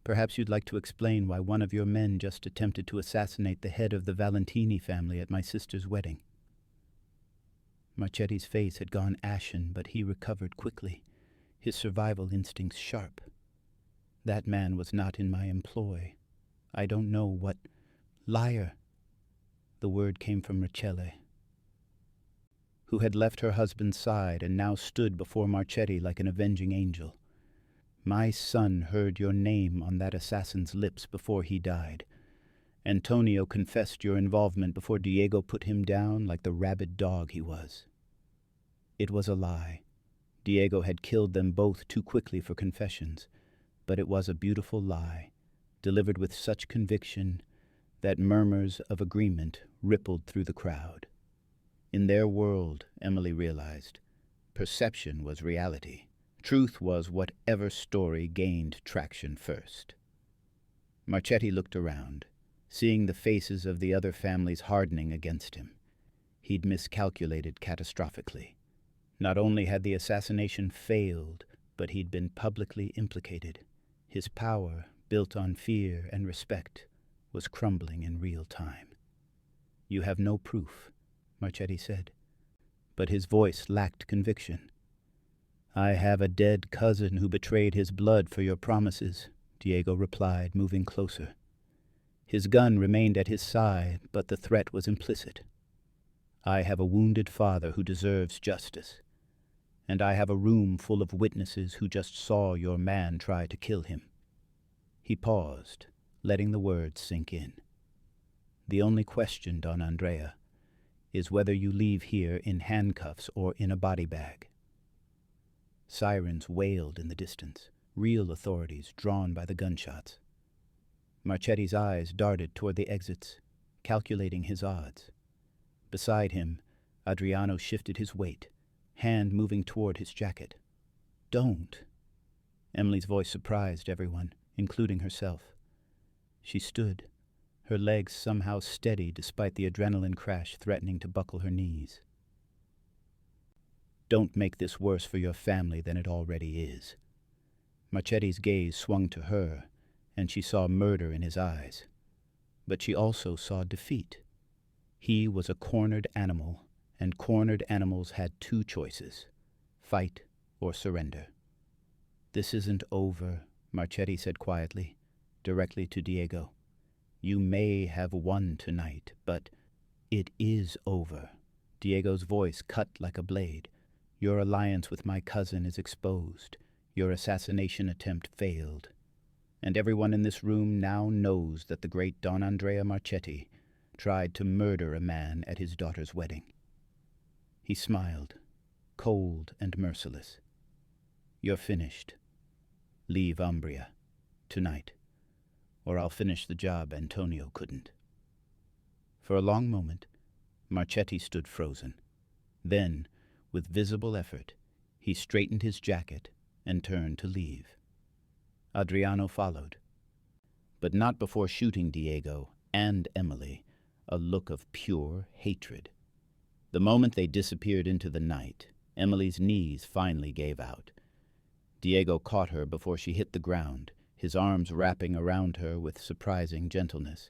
perhaps you'd like to explain why one of your men just attempted to assassinate the head of the Valentini family at my sister's wedding." Marchetti's face had gone ashen, but he recovered quickly, his survival instincts sharp. "That man was not in my employ. I don't know what—" "Liar!" The word came from Rachele, who had left her husband's side and now stood before Marchetti like an avenging angel. "My son heard your name on that assassin's lips before he died. Antonio confessed your involvement before Diego put him down like the rabid dog he was. It was a lie. Diego had killed them both too quickly for confessions, but it was a beautiful lie, delivered with such conviction that murmurs of agreement rippled through the crowd. In their world, Emily realized, perception was reality. Truth was whatever story gained traction first. Marchetti looked around, seeing the faces of the other families hardening against him. He'd miscalculated catastrophically. Not only had the assassination failed, but he'd been publicly implicated. His power, built on fear and respect, was crumbling in real time. "You have no proof," Marchetti said, but his voice lacked conviction. "I have a dead cousin who betrayed his blood for your promises," Diego replied, moving closer. His gun remained at his side, but the threat was implicit. "I have a wounded father who deserves justice, and I have a room full of witnesses who just saw your man try to kill him." He paused, letting the words sink in. "The only question, Don Andrea, is whether you leave here in handcuffs or in a body bag." Sirens wailed in the distance, real authorities drawn by the gunshots. Marchetti's eyes darted toward the exits, calculating his odds. Beside him, Adriano shifted his weight, hand moving toward his jacket. "Don't!" Emily's voice surprised everyone, including herself. She stood, her legs somehow steady despite the adrenaline crash threatening to buckle her knees. "Don't make this worse for your family than it already is." Marchetti's gaze swung to her, and she saw murder in his eyes. But she also saw defeat. He was a cornered animal, and cornered animals had two choices: fight or surrender. "This isn't over," Marchetti said quietly, directly to Diego. "You may have won tonight, but it is over." Diego's voice cut like a blade. "Your alliance with my cousin is exposed. Your assassination attempt failed. And everyone in this room now knows that the great Don Andrea Marchetti tried to murder a man at his daughter's wedding." He smiled, cold and merciless. "You're finished. Leave Umbria, tonight, or I'll finish the job Antonio couldn't." For a long moment, Marchetti stood frozen. Then, with visible effort, he straightened his jacket and turned to leave. Adriano followed, but not before shooting Diego and Emily a look of pure hatred. The moment they disappeared into the night, Emily's knees finally gave out. Diego caught her before she hit the ground, his arms wrapping around her with surprising gentleness.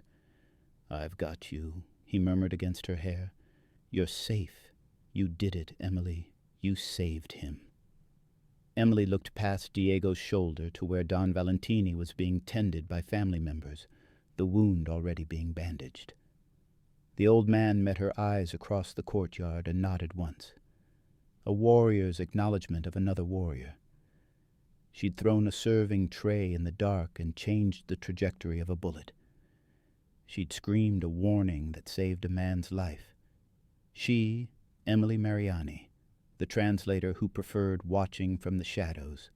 "I've got you," he murmured against her hair. "You're safe. You did it, Emily. You saved him." Emily looked past Diego's shoulder to where Don Valentini was being tended by family members, the wound already being bandaged. The old man met her eyes across the courtyard and nodded once. A warrior's acknowledgement of another warrior. She'd thrown a serving tray in the dark and changed the trajectory of a bullet. She'd screamed a warning that saved a man's life. She, Emily Mariani, the translator who preferred watching from the shadows,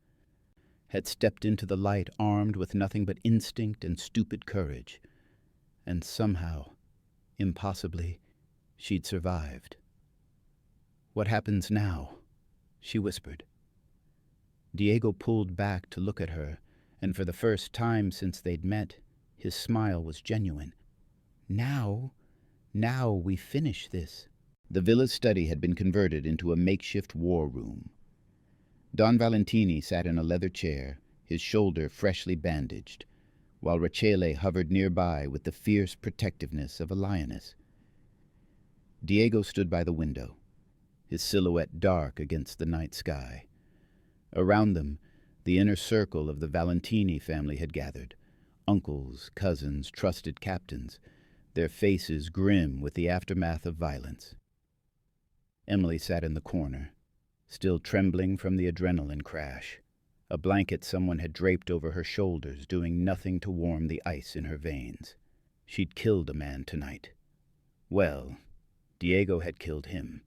had stepped into the light armed with nothing but instinct and stupid courage, and somehow, impossibly, she'd survived. "What happens now?" she whispered. Diego pulled back to look at her, and for the first time since they'd met, His smile was genuine. Now we finish this. The villa's study had been converted into a makeshift war room. Don Valentini sat in a leather chair, his shoulder freshly bandaged, while Rachele hovered nearby with the fierce protectiveness of a lioness. Diego stood by the window, his silhouette dark against the night sky. Around them, the inner circle of the Valentini family had gathered, uncles, cousins, trusted captains, their faces grim with the aftermath of violence. Emily sat in the corner, still trembling from the adrenaline crash. A blanket someone had draped over her shoulders, doing nothing to warm the ice in her veins. She'd killed a man tonight. Well, Diego had killed him,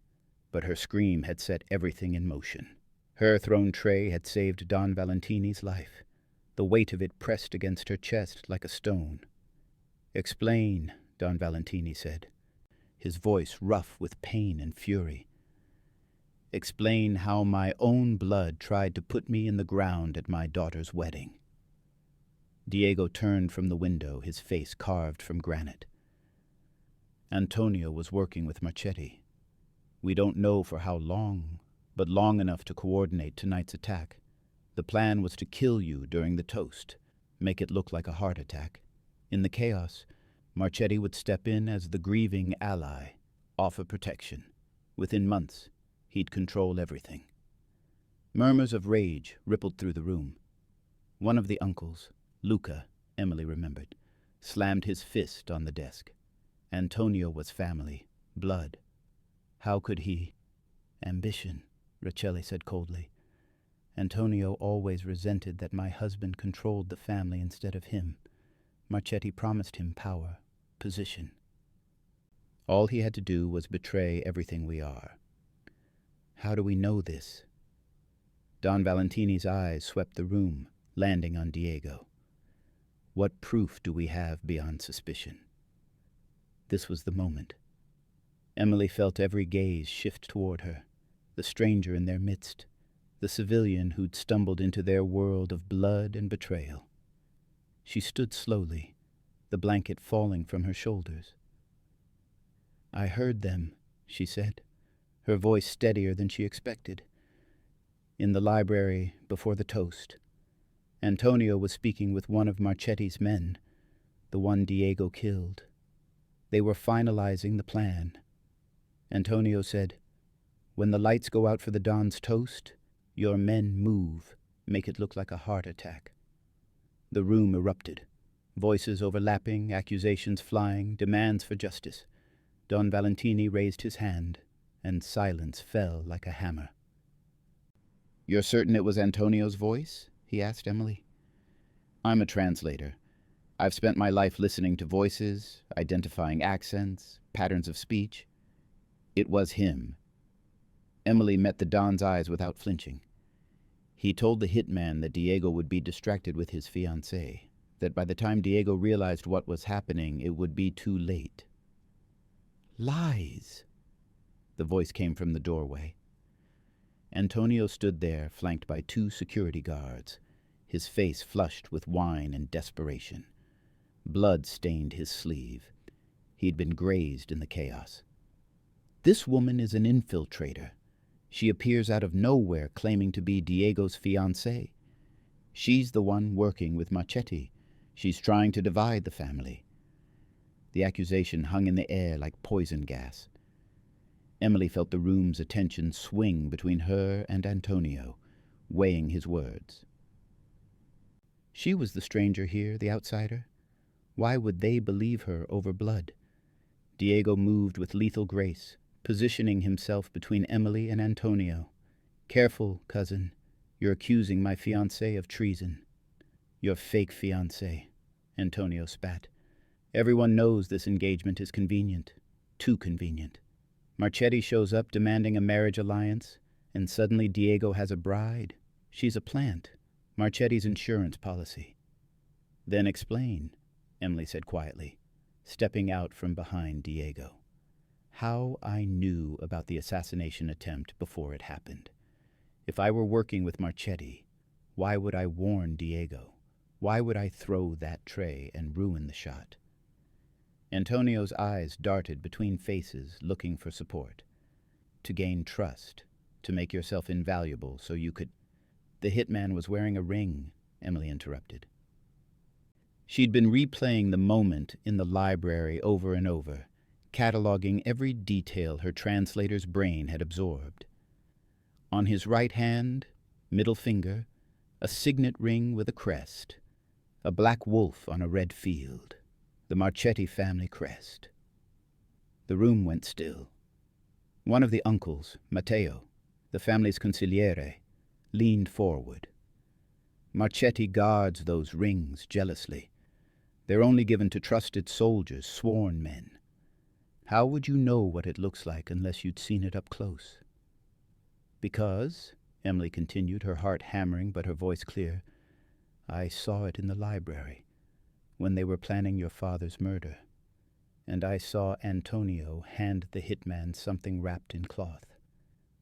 but her scream had set everything in motion. Her thrown tray had saved Don Valentini's life. The weight of it pressed against her chest like a stone. "Explain," Don Valentini said, his voice rough with pain and fury. "Explain how my own blood tried to put me in the ground at my daughter's wedding." Diego turned from the window, his face carved from granite. "Antonio was working with Marchetti. We don't know for how long, but long enough to coordinate tonight's attack. The plan was to kill you during the toast, make it look like a heart attack. In the chaos, Marchetti would step in as the grieving ally, offer protection. Within months, he'd control everything." Murmurs of rage rippled through the room. One of the uncles, Luca, Emily remembered, slammed his fist on the desk. Antonio was family, blood. How could he? "Ambition," Rachele said coldly. "Antonio always resented that my husband controlled the family instead of him. Marchetti promised him power, position. All he had to do was betray everything we are. How do we know this?" Don Valentini's eyes swept the room, landing on Diego. "What proof do we have beyond suspicion?" This was the moment. Emily felt every gaze shift toward her, the stranger in their midst, the civilian who'd stumbled into their world of blood and betrayal. She stood slowly, the blanket falling from her shoulders. "I heard them," she said, her voice steadier than she expected. "In the library before the toast. Antonio was speaking with one of Marchetti's men, the one Diego killed. They were finalizing the plan. Antonio said, 'When the lights go out for the Don's toast, your men move, make it look like a heart attack.'" The room erupted, voices overlapping, accusations flying, demands for justice. Don Valentini raised his hand, and silence fell like a hammer. "You're certain it was Antonio's voice?" he asked Emily. "I'm a translator. I've spent my life listening to voices, identifying accents, patterns of speech. It was him." Emily met the Don's eyes without flinching. "He told the hitman that Diego would be distracted with his fiancée, that by the time Diego realized what was happening, it would be too late." "Lies!" The voice came from the doorway. Antonio stood there, flanked by 2 security guards, his face flushed with wine and desperation. Blood stained his sleeve. He'd been grazed in the chaos. "This woman is an infiltrator. She appears out of nowhere claiming to be Diego's fiancée. She's the one working with Marchetti. She's trying to divide the family." The accusation hung in the air like poison gas. Emily felt the room's attention swing between her and Antonio, weighing his words. She was the stranger here, the outsider. Why would they believe her over blood? Diego moved with lethal grace, positioning himself between Emily and Antonio. "Careful, cousin. You're accusing my fiancée of treason." "Your fake fiancée," Antonio spat. "Everyone knows this engagement is convenient. Too convenient. Marchetti shows up demanding a marriage alliance, and suddenly Diego has a bride. She's a plant. Marchetti's insurance policy." "Then explain," Emily said quietly, stepping out from behind Diego. "How I knew about the assassination attempt before it happened. If I were working with Marchetti, why would I warn Diego? Why would I throw that tray and ruin the shot? Antonio's eyes darted between faces, looking for support. To gain trust, to make yourself invaluable so you could— The hitman was wearing a ring, Emily interrupted. She'd been replaying the moment in the library over and over, cataloging every detail her translator's brain had absorbed. On his right hand, middle finger, a signet ring with a crest, a black wolf on a red field, the Marchetti family crest. The room went still. One of the uncles, Matteo, the family's consigliere, leaned forward. Marchetti guards those rings jealously. They're only given to trusted soldiers, sworn men. How would you know what it looks like unless you'd seen it up close? Because, Emily continued, her heart hammering but her voice clear, I saw it in the library when they were planning your father's murder, and I saw Antonio hand the hitman something wrapped in cloth.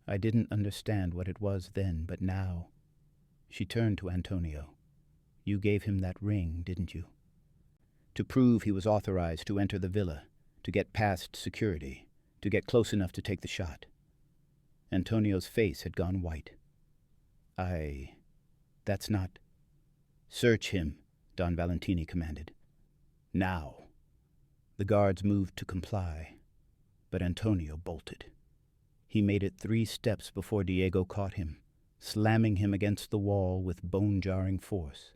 I didn't understand what it was then, but now— She turned to Antonio. You gave him that ring, didn't you? To prove he was authorized to enter the villa, to get past security, to get close enough to take the shot. Antonio's face had gone white. That's not— Search him, Don Valentini commanded. Now. The guards moved to comply, but Antonio bolted. He made it 3 steps before Diego caught him, slamming him against the wall with bone-jarring force.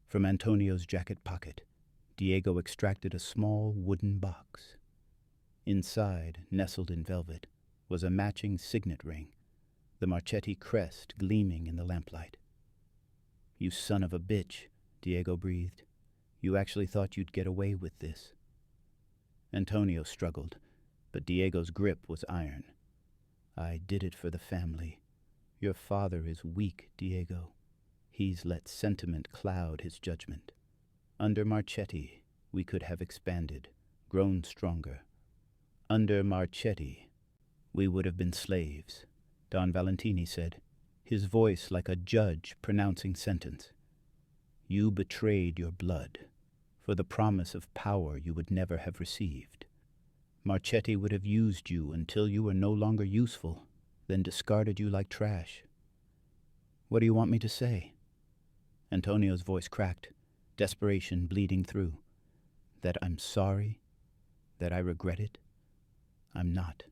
From Antonio's jacket pocket, Diego extracted a small wooden box. Inside, nestled in velvet, was a matching signet ring, the Marchetti crest gleaming in the lamplight. You son of a bitch, Diego breathed. You actually thought you'd get away with this. Antonio struggled, but Diego's grip was iron. I did it for the family. Your father is weak, Diego. He's let sentiment cloud his judgment. Under Marchetti, we could have expanded, grown stronger. Under Marchetti, we would have been slaves, Don Valentini said, his voice like a judge pronouncing sentence. You betrayed your blood for the promise of power you would never have received. Marchetti would have used you until you were no longer useful, then discarded you like trash. What do you want me to say? Antonio's voice cracked, desperation bleeding through. That I'm sorry? That I regret it? I'm not.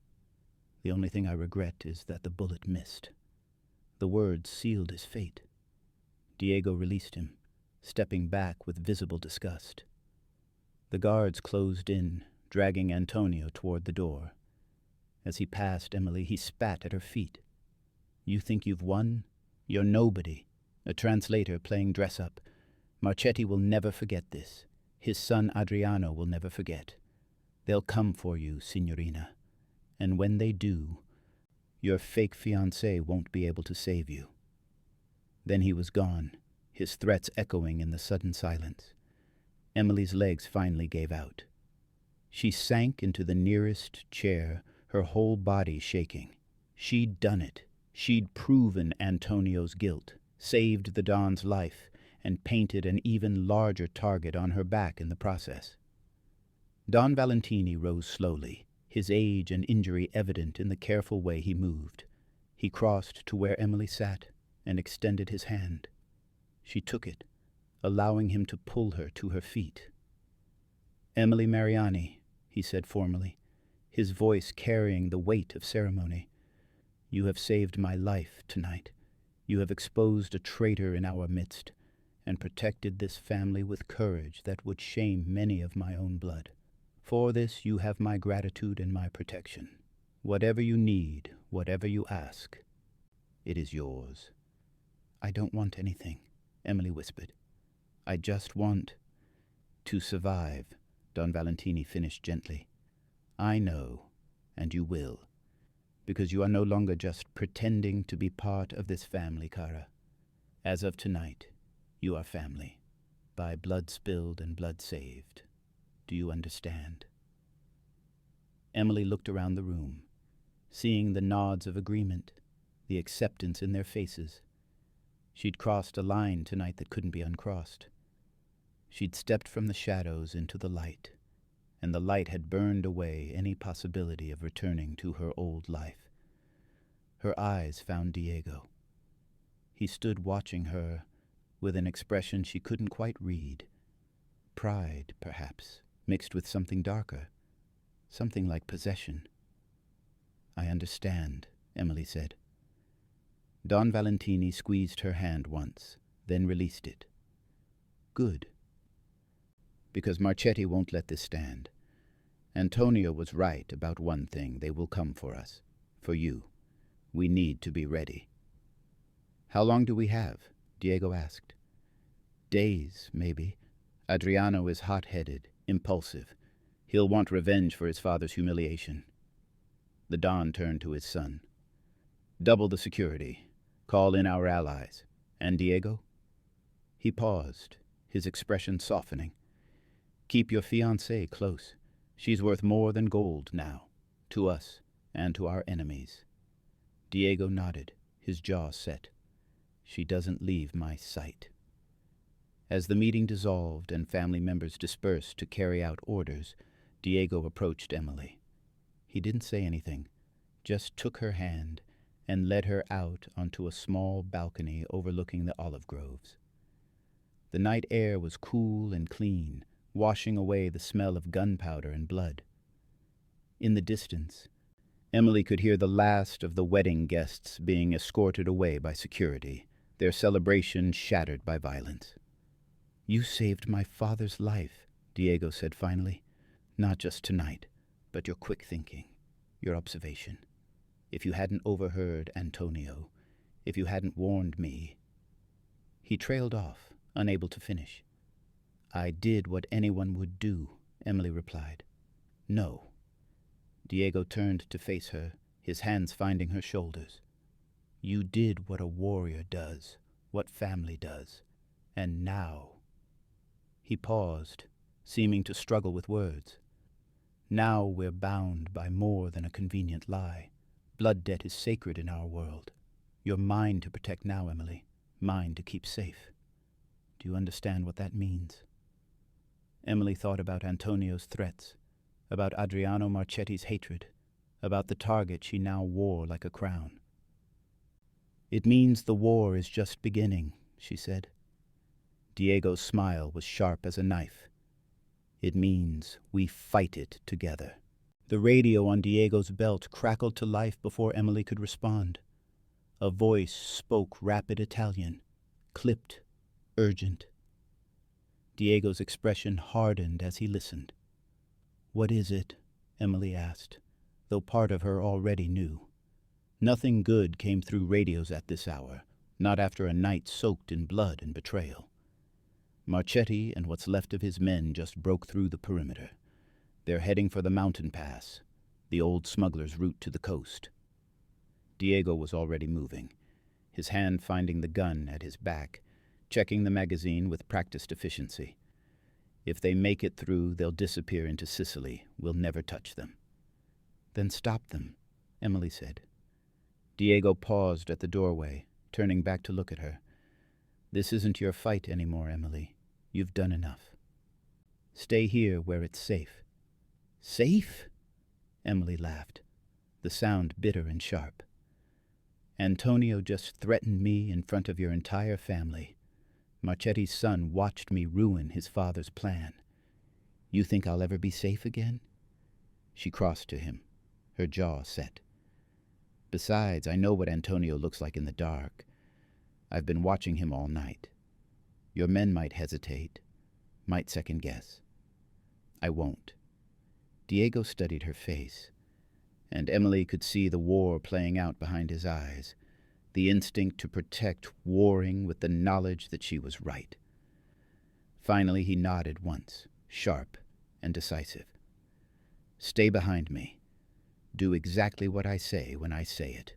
The only thing I regret is that the bullet missed. The words sealed his fate. Diego released him, stepping back with visible disgust. The guards closed in, dragging Antonio toward the door. As he passed Emily, he spat at her feet. You think you've won? You're nobody, a translator playing dress-up. Marchetti will never forget this. His son Adriano will never forget. They'll come for you, signorina. And when they do, your fake fiancé won't be able to save you. Then he was gone, his threats echoing in the sudden silence. Emily's legs finally gave out. She sank into the nearest chair, her whole body shaking. She'd done it. She'd proven Antonio's guilt, saved the Don's life, and painted an even larger target on her back in the process. Don Valentini rose slowly, his age and injury evident in the careful way he moved. He crossed to where Emily sat and extended his hand. She took it, allowing him to pull her to her feet. Emily Mariani, he said formally, his voice carrying the weight of ceremony. You have saved my life tonight. You have exposed a traitor in our midst, and protected this family with courage that would shame many of my own blood. For this you have my gratitude and my protection. Whatever you need, whatever you ask, it is yours. I don't want anything, Emily whispered. I just want to survive, Don Valentini finished gently. I know, and you will, because you are no longer just pretending to be part of this family, Cara. As of tonight, you are family, by blood spilled and blood saved. Do you understand? Emily looked around the room, seeing the nods of agreement, the acceptance in their faces. She'd crossed a line tonight that couldn't be uncrossed. She'd stepped from the shadows into the light, and the light had burned away any possibility of returning to her old life. Her eyes found Diego. He stood watching her with an expression she couldn't quite read. Pride, perhaps, mixed with something darker, something like possession. "I understand," Emily said. Don Valentini squeezed her hand once, then released it. "Good. Because Marchetti won't let this stand. Antonio was right about one thing. They will come for us. For you. We need to be ready." "How long do we have?" Diego asked. "Days, maybe. Adriano is hot-headed, impulsive. He'll want revenge for his father's humiliation." The Don turned to his son. "Double the security. Call in our allies. And Diego?" He paused, his expression softening. "Keep your fiancée close. She's worth more than gold now, to us and to our enemies." Diego nodded, his jaw set. "She doesn't leave my sight." As the meeting dissolved and family members dispersed to carry out orders, Diego approached Emily. He didn't say anything, just took her hand and led her out onto a small balcony overlooking the olive groves. The night air was cool and clean, washing away the smell of gunpowder and blood. In the distance, Emily could hear the last of the wedding guests being escorted away by security, their celebration shattered by violence. "You saved my father's life," Diego said finally. "Not just tonight, but your quick thinking, your observation. If you hadn't overheard Antonio, if you hadn't warned me." He trailed off, unable to finish. "I did what anyone would do," Emily replied. "No." Diego turned to face her, his hands finding her shoulders. "You did what a warrior does, what family does. And now—" He paused, seeming to struggle with words. "Now we're bound by more than a convenient lie. Blood debt is sacred in our world. You're mine to protect now, Emily, mine to keep safe. Do you understand what that means?" Emily thought about Antonio's threats, about Adriano Marchetti's hatred, about the target she now wore like a crown. "It means the war is just beginning," she said. Diego's smile was sharp as a knife. "It means we fight it together." The radio on Diego's belt crackled to life before Emily could respond. A voice spoke rapid Italian, clipped, urgent. Diego's expression hardened as he listened. "What is it?" Emily asked, though part of her already knew. Nothing good came through radios at this hour, not after a night soaked in blood and betrayal. Marchetti and what's left of his men just broke through the perimeter. They're heading for the mountain pass, the old smuggler's route to the coast. Diego was already moving, his hand finding the gun at his back, checking the magazine with practiced efficiency. If they make it through, they'll disappear into Sicily. We'll never touch them. "Then stop them," Emily said. Diego paused at the doorway, turning back to look at her. "This isn't your fight anymore, Emily. You've done enough. Stay here where it's safe." "Safe?" Emily laughed, the sound bitter and sharp. "Antonio just threatened me in front of your entire family. Marchetti's son watched me ruin his father's plan. You think I'll ever be safe again?" She crossed to him, her jaw set. "Besides, I know what Antonio looks like in the dark. I've been watching him all night. Your men might hesitate, might second guess. I won't." Diego studied her face, and Emily could see the war playing out behind his eyes, the instinct to protect warring with the knowledge that she was right. Finally he nodded once, sharp and decisive. "Stay behind me. Do exactly what I say when I say it.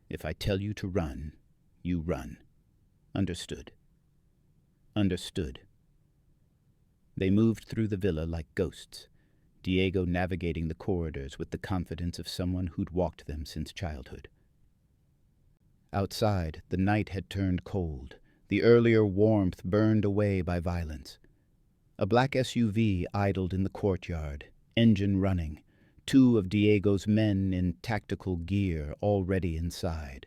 If I tell you to run, you run. Understood?" "Understood." They moved through the villa like ghosts, Diego navigating the corridors with the confidence of someone who'd walked them since childhood. Outside, the night had turned cold, the earlier warmth burned away by violence. A black SUV idled in the courtyard, engine running, two of Diego's men in tactical gear already inside.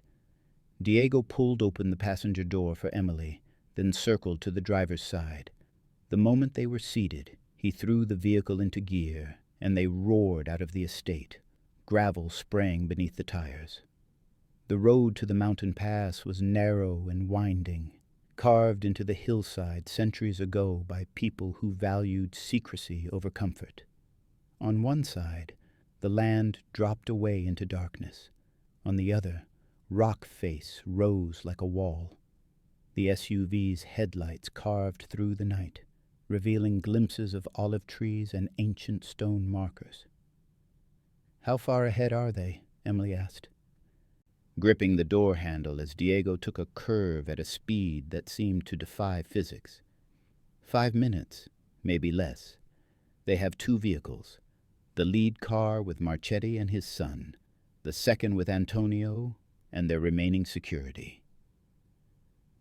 Diego pulled open the passenger door for Emily, then circled to the driver's side. The moment they were seated, he threw the vehicle into gear, and they roared out of the estate, gravel spraying beneath the tires. The road to the mountain pass was narrow and winding, carved into the hillside centuries ago by people who valued secrecy over comfort. On one side, the land dropped away into darkness. On the other, rock face rose like a wall. The SUV's headlights carved through the night, revealing glimpses of olive trees and ancient stone markers. "How far ahead are they?" Emily asked, gripping the door handle as Diego took a curve at a speed that seemed to defy physics. 5 minutes, maybe less. They have 2 vehicles, the lead car with Marchetti and his son, the second with Antonio and their remaining security.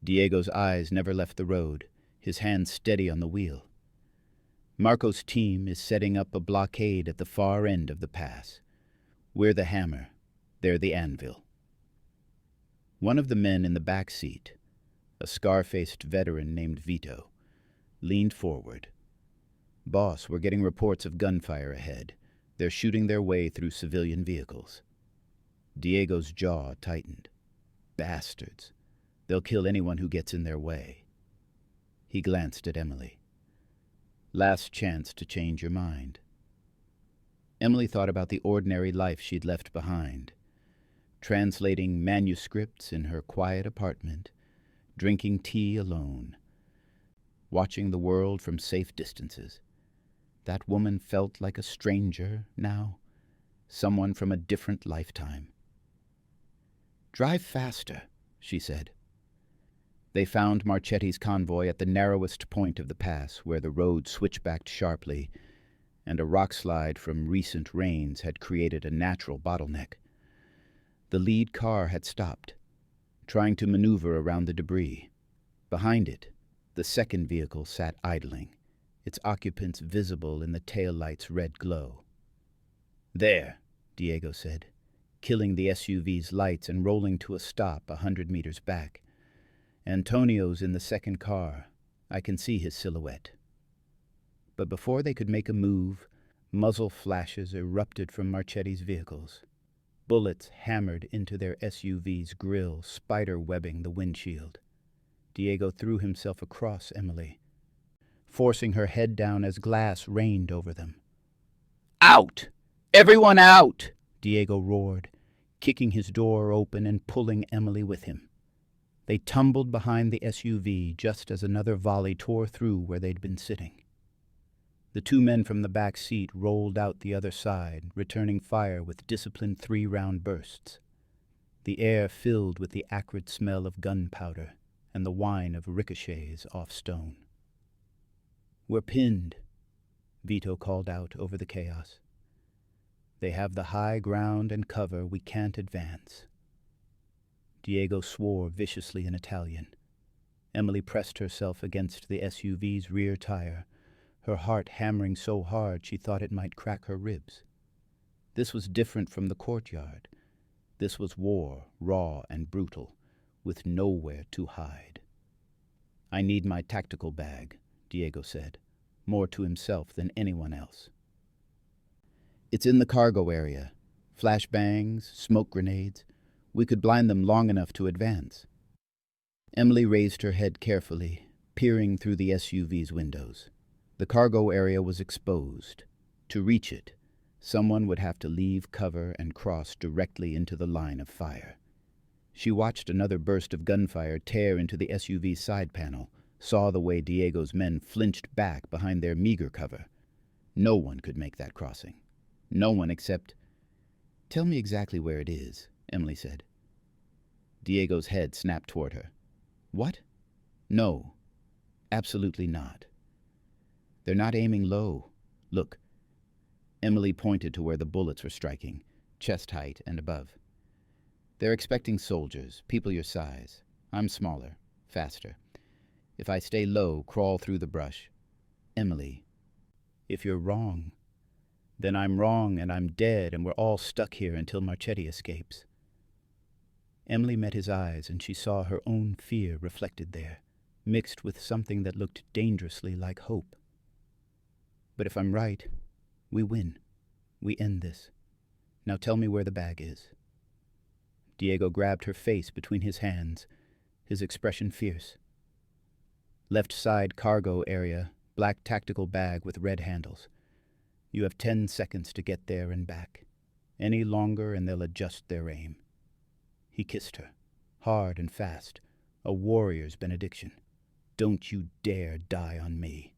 Diego's eyes never left the road, his hand steady on the wheel. Marco's team is setting up a blockade at the far end of the pass. We're the hammer, they're the anvil. One of the men in the back seat, a scar-faced veteran named Vito, leaned forward. "Boss, we're getting reports of gunfire ahead. They're shooting their way through civilian vehicles." Diego's jaw tightened. "Bastards. They'll kill anyone who gets in their way." He glanced at Emily. "Last chance to change your mind." Emily thought about the ordinary life she'd left behind, translating manuscripts in her quiet apartment, drinking tea alone, watching the world from safe distances. That woman felt like a stranger now, someone from a different lifetime. "Drive faster," she said. They found Marchetti's convoy at the narrowest point of the pass, where the road switchbacked sharply, and a rockslide from recent rains had created a natural bottleneck. The lead car had stopped, trying to maneuver around the debris. Behind it, the second vehicle sat idling, its occupants visible in the taillight's red glow. "There," Diego said, killing the SUV's lights and rolling to a stop 100 meters back. "Antonio's in the second car. I can see his silhouette." But before they could make a move, muzzle flashes erupted from Marchetti's vehicles. Bullets hammered into their SUV's grill, spider-webbing the windshield. Diego threw himself across Emily, forcing her head down as glass rained over them. "Out! Everyone out!" Diego roared, kicking his door open and pulling Emily with him. They tumbled behind the SUV just as another volley tore through where they'd been sitting. The 2 men from the back seat rolled out the other side, returning fire with disciplined 3-round bursts. The air filled with the acrid smell of gunpowder and the whine of ricochets off stone. "We're pinned," Vito called out over the chaos. "They have the high ground and cover we can't advance." Diego swore viciously in Italian. Emily pressed herself against the SUV's rear tire, her heart hammering so hard she thought it might crack her ribs. This was different from the courtyard. This was war, raw and brutal, with nowhere to hide. "I need my tactical bag," Diego said, more to himself than anyone else. "It's in the cargo area. Flashbangs, smoke grenades. We could blind them long enough to advance." Emily raised her head carefully, peering through the SUV's windows. The cargo area was exposed. To reach it, someone would have to leave cover and cross directly into the line of fire. She watched another burst of gunfire tear into the SUV's side panel, saw the way Diego's men flinched back behind their meager cover. No one could make that crossing. No one except... "Tell me exactly where it is," Emily said. Diego's head snapped toward her. "What? No, absolutely not. They're not aiming low. Look." Emily pointed to where the bullets were striking, chest height and above. "They're expecting soldiers, people your size. I'm smaller, faster. If I stay low, crawl through the brush." Emily, if you're wrong, then I'm wrong and I'm dead and we're all stuck here until Marchetti escapes. Emily met his eyes and she saw her own fear reflected there, mixed with something that looked dangerously like hope. But if I'm right, we win. We end this. Now tell me where the bag is. Diego grabbed her face between his hands, his expression fierce. Left side cargo area, black tactical bag with red handles. You have 10 seconds to get there and back. Any longer and they'll adjust their aim. He kissed her, hard and fast, a warrior's benediction. Don't you dare die on me.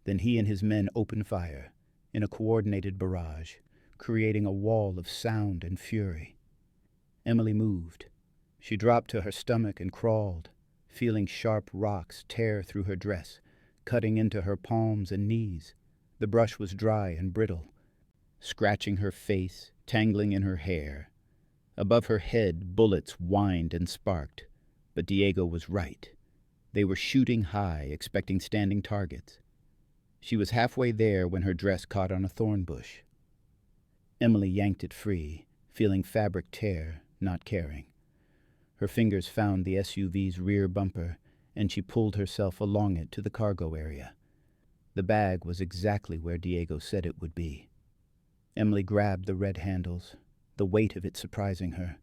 Then he and his men opened fire, in a coordinated barrage, creating a wall of sound and fury. Emily moved. She dropped to her stomach and crawled, feeling sharp rocks tear through her dress, cutting into her palms and knees. The brush was dry and brittle, scratching her face, tangling in her hair. Above her head, bullets whined and sparked. But Diego was right. They were shooting high, expecting standing targets. She was halfway there when her dress caught on a thorn bush. Emily yanked it free, feeling fabric tear, not caring. Her fingers found the SUV's rear bumper, and she pulled herself along it to the cargo area. The bag was exactly where Diego said it would be. Emily grabbed the red handles, the weight of it surprising her.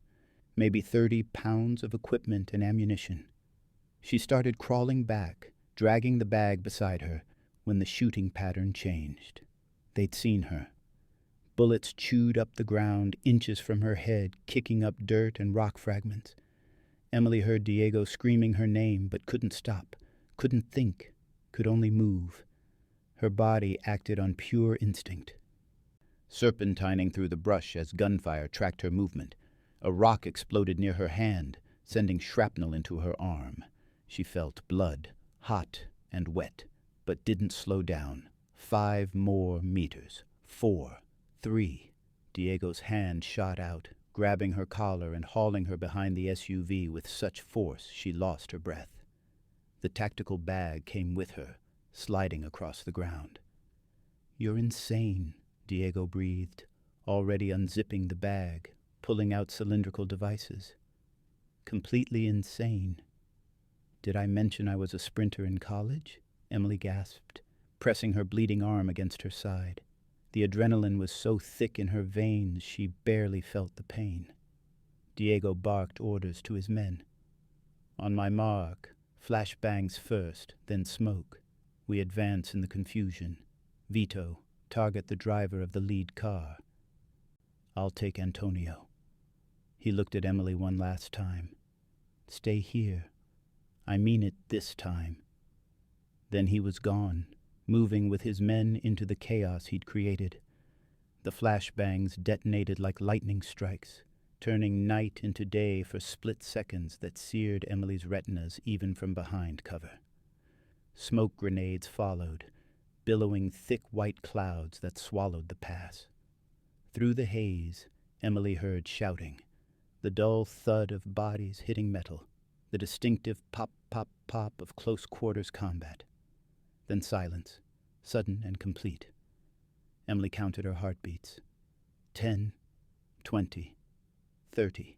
Maybe 30 pounds of equipment and ammunition. She started crawling back, dragging the bag beside her, when the shooting pattern changed. They'd seen her. Bullets chewed up the ground inches from her head, kicking up dirt and rock fragments. Emily heard Diego screaming her name, but couldn't stop, couldn't think, could only move. Her body acted on pure instinct. Serpentining through the brush as gunfire tracked her movement, a rock exploded near her hand, sending shrapnel into her arm. She felt blood, hot and wet, but didn't slow down. 5 more meters. 4. 3. Diego's hand shot out, grabbing her collar and hauling her behind the SUV with such force she lost her breath. The tactical bag came with her, sliding across the ground. "You're insane," Diego breathed, already unzipping the bag, pulling out cylindrical devices. "Completely insane." "Did I mention I was a sprinter in college?" Emily gasped, pressing her bleeding arm against her side. The adrenaline was so thick in her veins she barely felt the pain. Diego barked orders to his men. "On my mark, flashbangs first, then smoke. We advance in the confusion. Vito, target the driver of the lead car. I'll take Antonio." He looked at Emily one last time. "Stay here. I mean it this time." Then he was gone, moving with his men into the chaos he'd created. The flashbangs detonated like lightning strikes, turning night into day for split seconds that seared Emily's retinas even from behind cover. Smoke grenades followed, billowing thick white clouds that swallowed the pass. Through the haze, Emily heard shouting, the dull thud of bodies hitting metal, the distinctive pop, pop, pop of close-quarters combat. Then silence, sudden and complete. Emily counted her heartbeats. 10, 20, 30.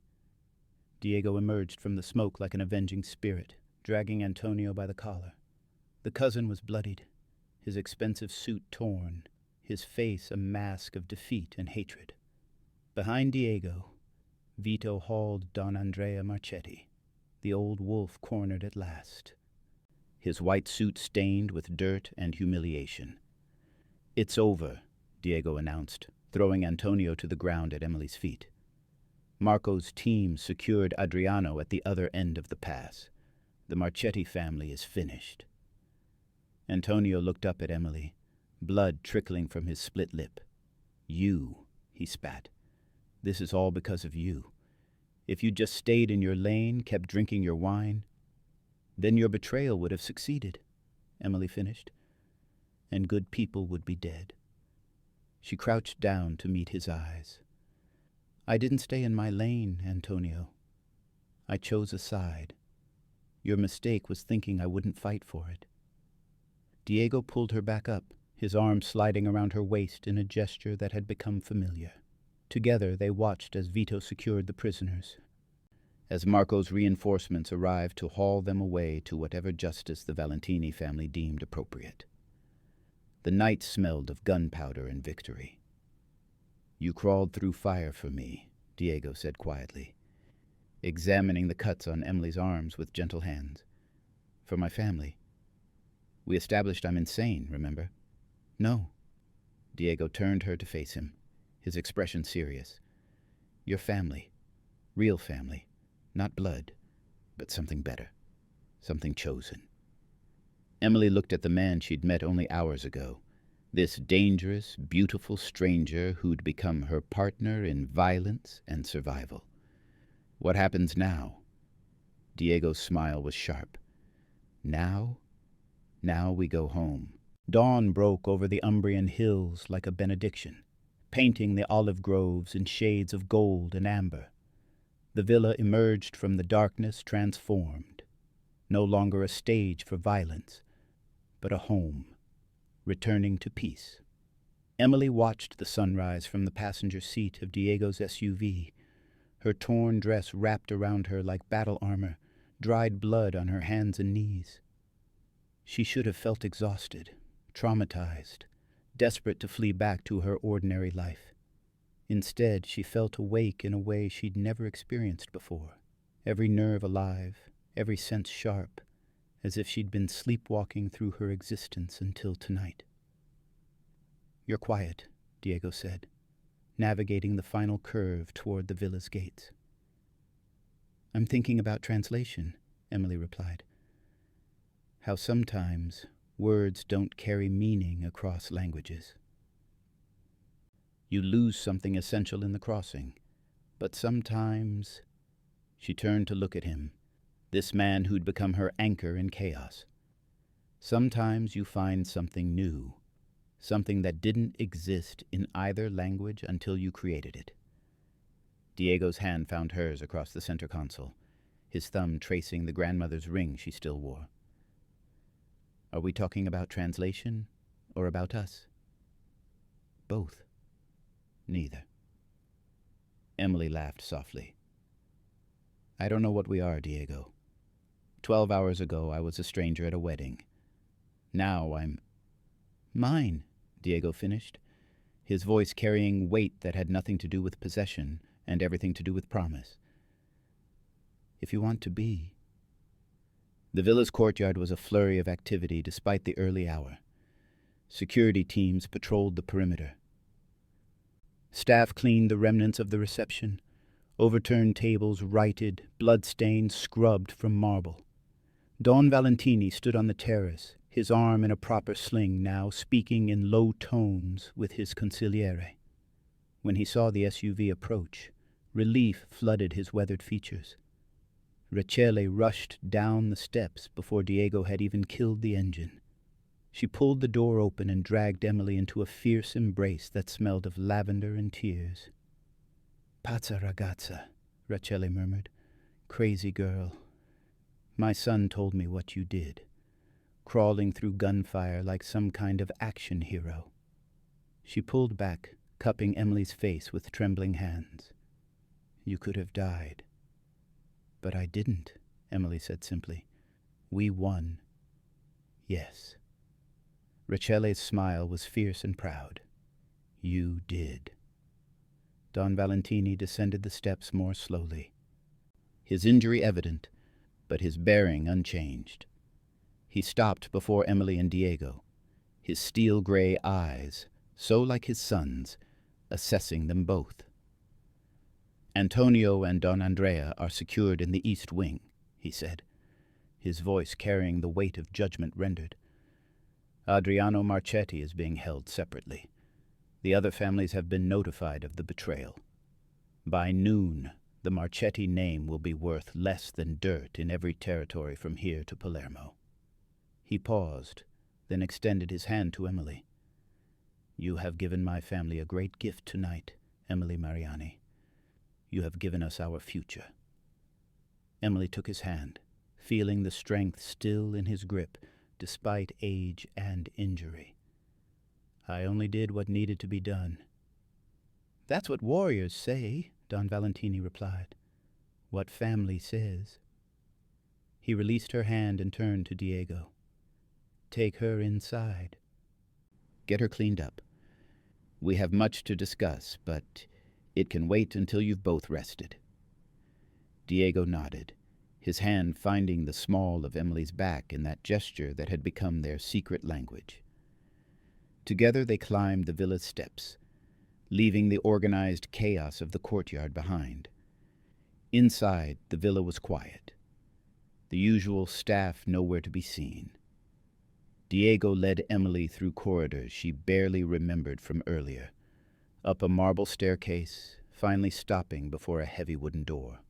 Diego emerged from the smoke like an avenging spirit, dragging Antonio by the collar. The cousin was bloodied, his expensive suit torn, his face a mask of defeat and hatred. Behind Diego, Vito hauled Don Andrea Marchetti, the old wolf cornered at last, his white suit stained with dirt and humiliation. "It's over," Diego announced, throwing Antonio to the ground at Emily's feet. Marco's team secured Adriano at the other end of the pass. The Marchetti family is finished. Antonio looked up at Emily, blood trickling from his split lip. "You," he spat. "This is all because of you. If you'd just stayed in your lane, kept drinking your wine, then your betrayal would have succeeded," Emily finished, "and good people would be dead." She crouched down to meet his eyes. "I didn't stay in my lane, Antonio. I chose a side. Your mistake was thinking I wouldn't fight for it." Diego pulled her back up, his arm sliding around her waist in a gesture that had become familiar. Together they watched as Vito secured the prisoners, as Marco's reinforcements arrived to haul them away to whatever justice the Valentini family deemed appropriate. The night smelled of gunpowder and victory. "You crawled through fire for me," Diego said quietly, examining the cuts on Emily's arms with gentle hands. "For my family. We established I'm insane, remember?" "No." Diego turned her to face him, his expression serious. "Your family. Real family. Not blood, but something better. Something chosen." Emily looked at the man she'd met only hours ago, this dangerous, beautiful stranger who'd become her partner in violence and survival. "What happens now?" Diego's smile was sharp. "Now we go home." Dawn broke over the Umbrian hills like a benediction, painting the olive groves in shades of gold and amber. The villa emerged from the darkness transformed, no longer a stage for violence, but a home, returning to peace. Emily watched the sunrise from the passenger seat of Diego's SUV, her torn dress wrapped around her like battle armor, dried blood on her hands and knees. She should have felt exhausted, traumatized, desperate to flee back to her ordinary life. Instead, she felt awake in a way she'd never experienced before, every nerve alive, every sense sharp, as if she'd been sleepwalking through her existence until tonight. "You're quiet," Diego said, navigating the final curve toward the villa's gates. "I'm thinking about translation," Emily replied. "How sometimes words don't carry meaning across languages. You lose something essential in the crossing, but sometimes—" She turned to look at him, this man who'd become her anchor in chaos. "Sometimes you find something new, something that didn't exist in either language until you created it." Diego's hand found hers across the center console, his thumb tracing the grandmother's ring she still wore. "Are we talking about translation or about us?" "Both." "Neither." Emily laughed softly. "I don't know what we are, Diego. 12 hours ago I was a stranger at a wedding. Now I'm—" "Mine," Diego finished, his voice carrying weight that had nothing to do with possession and everything to do with promise. "If you want to be." The villa's courtyard was a flurry of activity despite the early hour. Security teams patrolled the perimeter. Staff cleaned the remnants of the reception, overturned tables righted, blood-stained, scrubbed from marble. Don Valentini stood on the terrace, his arm in a proper sling now, speaking in low tones with his consigliere. When he saw the SUV approach, relief flooded his weathered features. Rachele rushed down the steps before Diego had even killed the engine. She pulled the door open and dragged Emily into a fierce embrace that smelled of lavender and tears. "Pazza ragazza," Rachele murmured. "Crazy girl. My son told me what you did, crawling through gunfire like some kind of action hero." She pulled back, cupping Emily's face with trembling hands. "You could have died." "But I didn't," Emily said simply. "We won." "Yes." Rachele's smile was fierce and proud. "You did." Don Valentini descended the steps more slowly, his injury evident, but his bearing unchanged. He stopped before Emily and Diego, his steel-gray eyes, so like his son's, assessing them both. "Antonio and Don Andrea are secured in the east wing," he said, his voice carrying the weight of judgment rendered. "Adriano Marchetti is being held separately. The other families have been notified of the betrayal. By noon, the Marchetti name will be worth less than dirt in every territory from here to Palermo." He paused, then extended his hand to Emily. "You have given my family a great gift tonight, Emily Mariani. You have given us our future." Emily took his hand, feeling the strength still in his grip, despite age and injury. I only did what needed to be done. That's what warriors say, Don Valentini replied. What family says. He released her hand and turned to Diego. Take her inside. Get her cleaned up. We have much to discuss, but it can wait until you've both rested. Diego nodded, his hand finding the small of Emily's back in that gesture that had become their secret language. Together they climbed the villa's steps, leaving the organized chaos of the courtyard behind. Inside, the villa was quiet, the usual staff nowhere to be seen. Diego led Emily through corridors she barely remembered from earlier, up a marble staircase, finally stopping before a heavy wooden door.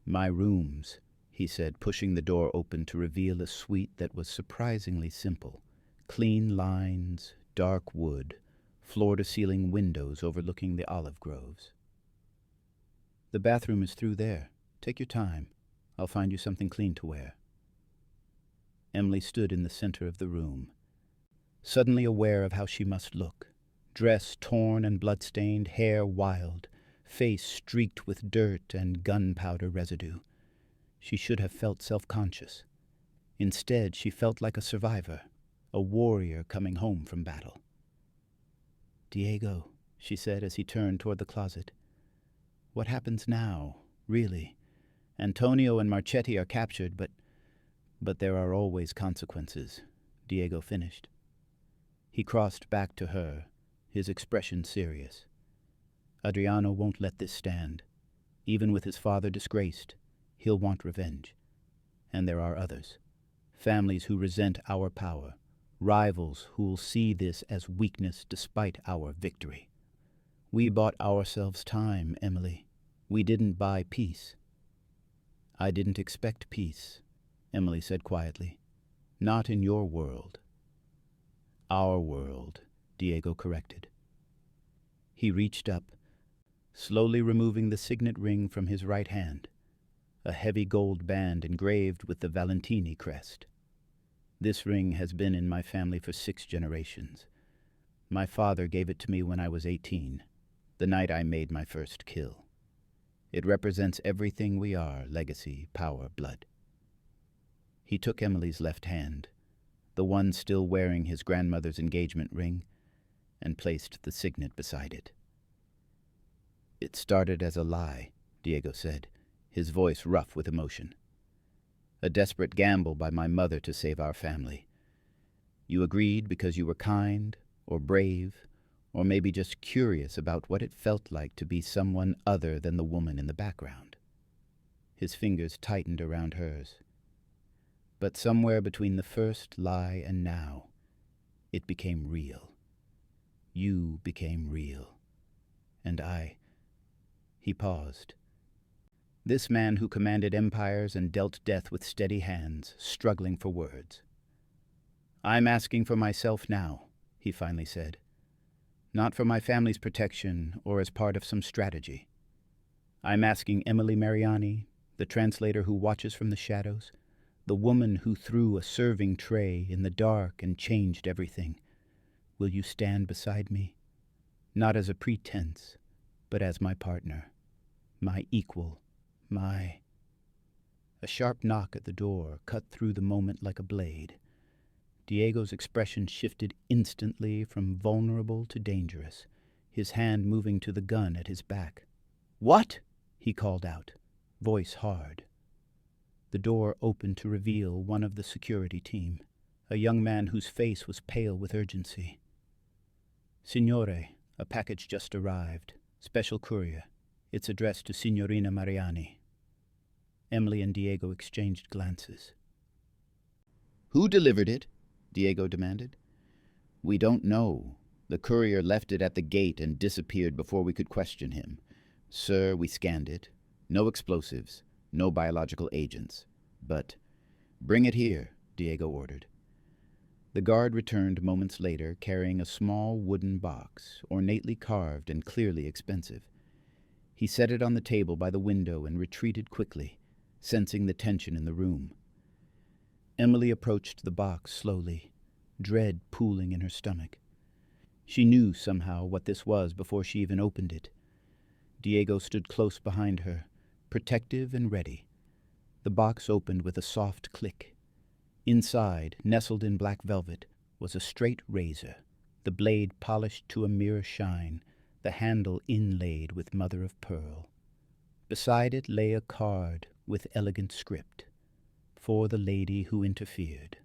My rooms, he said, pushing the door open to reveal a suite that was surprisingly simple. Clean lines, dark wood, floor-to-ceiling windows overlooking the olive groves. The bathroom is through there. Take your time. I'll find you something clean to wear. Emily stood in the center of the room, suddenly aware of how she must look. Dress torn and blood-stained, hair wild, face streaked with dirt and gunpowder residue. She should have felt self-conscious. Instead, she felt like a survivor, a warrior coming home from battle. Diego, she said as he turned toward the closet. What happens now, really? Antonio and Marchetti are captured, but there are always consequences, Diego finished. He crossed back to her, his expression serious. Adriano won't let this stand. Even with his father disgraced, he'll want revenge. And there are others. Families who resent our power. Rivals who'll see this as weakness despite our victory. We bought ourselves time, Emily. We didn't buy peace. I didn't expect peace, Emily said quietly. Not in your world. Our world, Diego corrected. He reached up, slowly removing the signet ring from his right hand, a heavy gold band engraved with the Valentini crest. This ring has been in my family for 6 generations. My father gave it to me when I was 18, the night I made my first kill. It represents everything we are, legacy, power, blood. He took Emily's left hand, the one still wearing his grandmother's engagement ring, and placed the signet beside it. It started as a lie, Diego said, his voice rough with emotion. A desperate gamble by my mother to save our family. You agreed because you were kind, or brave, or maybe just curious about what it felt like to be someone other than the woman in the background. His fingers tightened around hers. But somewhere between the first lie and now, it became real. You became real. And I... He paused. This man who commanded empires and dealt death with steady hands, struggling for words. I'm asking for myself now, he finally said. Not for my family's protection or as part of some strategy. I'm asking Emily Mariani, the translator who watches from the shadows, the woman who threw a serving tray in the dark and changed everything. Will you stand beside me? Not as a pretense, but as my partner, my equal, my... A sharp knock at the door cut through the moment like a blade. Diego's expression shifted instantly from vulnerable to dangerous, his hand moving to the gun at his back. "What?" he called out, voice hard. The door opened to reveal one of the security team, a young man whose face was pale with urgency. "Signore, a package just arrived. Special courier. It's addressed to Signorina Mariani." Emily and Diego exchanged glances. "Who delivered it?" Diego demanded. "We don't know. The courier left it at the gate and disappeared before we could question him. Sir, we scanned it. No explosives, no biological agents. But bring it here," Diego ordered. The guard returned moments later carrying a small wooden box, ornately carved and clearly expensive. He set it on the table by the window and retreated quickly, sensing the tension in the room. Emily approached the box slowly, dread pooling in her stomach. She knew somehow what this was before she even opened it. Diego stood close behind her, protective and ready. The box opened with a soft click. Inside, nestled in black velvet, was a straight razor, the blade polished to a mirror shine, the handle inlaid with mother of pearl. Beside it lay a card with elegant script, "For the lady who interfered."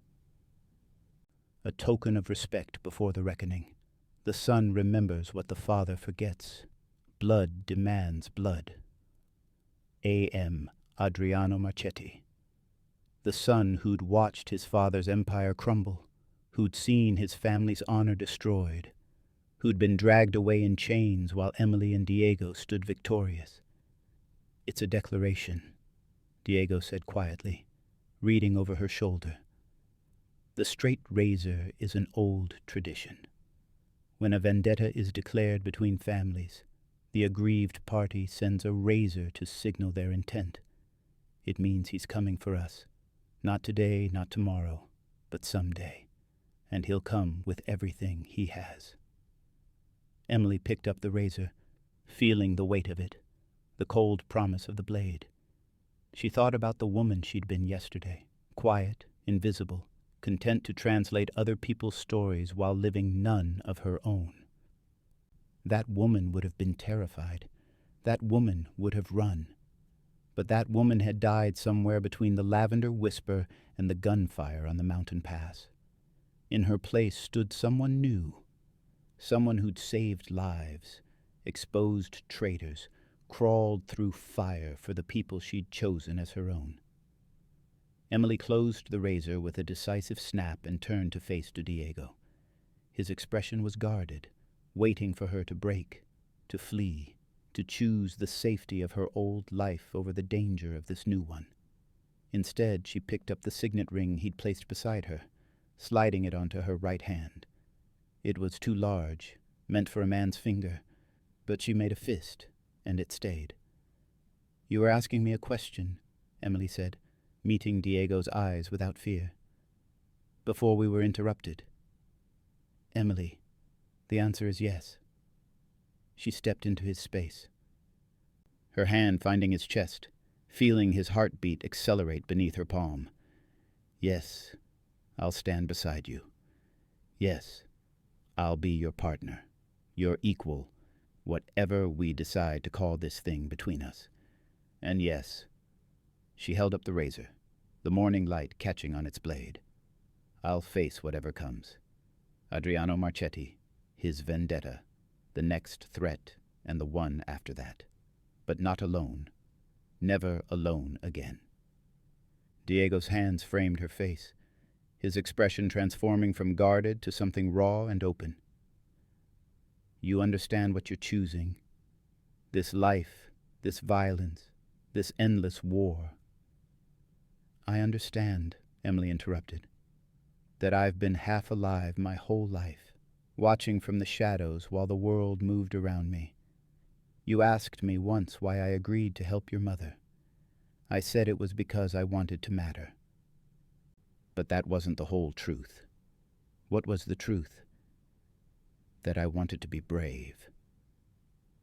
A token of respect before the reckoning. The son remembers what the father forgets. Blood demands blood. A.M. Adriano Marchetti. The son who'd watched his father's empire crumble, who'd seen his family's honor destroyed, who'd been dragged away in chains while Emily and Diego stood victorious. "It's a declaration," Diego said quietly, reading over her shoulder. "The straight razor is an old tradition. When a vendetta is declared between families, the aggrieved party sends a razor to signal their intent. It means he's coming for us. Not today, not tomorrow, but someday. And he'll come with everything he has." Emily picked up the razor, feeling the weight of it, the cold promise of the blade. She thought about the woman she'd been yesterday, quiet, invisible, content to translate other people's stories while living none of her own. That woman would have been terrified. That woman would have run. But that woman had died somewhere between the lavender whisper and the gunfire on the mountain pass. In her place stood someone new, someone who'd saved lives, exposed traitors, crawled through fire for the people she'd chosen as her own. Emily closed the razor with a decisive snap and turned to face Diego. His expression was guarded, waiting for her to break, to flee, to choose the safety of her old life over the danger of this new one. Instead, she picked up the signet ring he'd placed beside her, sliding it onto her right hand. It was too large, meant for a man's finger, but she made a fist, and it stayed. "You were asking me a question," Emily said, meeting Diego's eyes without fear. "Before we were interrupted." "Emily, the answer is yes." She stepped into his space, her hand finding his chest, feeling his heartbeat accelerate beneath her palm. "Yes, I'll stand beside you. Yes, I'll be your partner, your equal, whatever we decide to call this thing between us. And yes," she held up the razor, the morning light catching on its blade, "I'll face whatever comes. Adriano Marchetti, his vendetta, the next threat, and the one after that. But not alone. Never alone again." Diego's hands framed her face, his expression transforming from guarded to something raw and open. "You understand what you're choosing. This life, this violence, this endless war." "I understand," Emily interrupted, "that I've been half alive my whole life, watching from the shadows while the world moved around me. You asked me once why I agreed to help your mother. I said it was because I wanted to matter. But that wasn't the whole truth. What was the truth? That I wanted to be brave."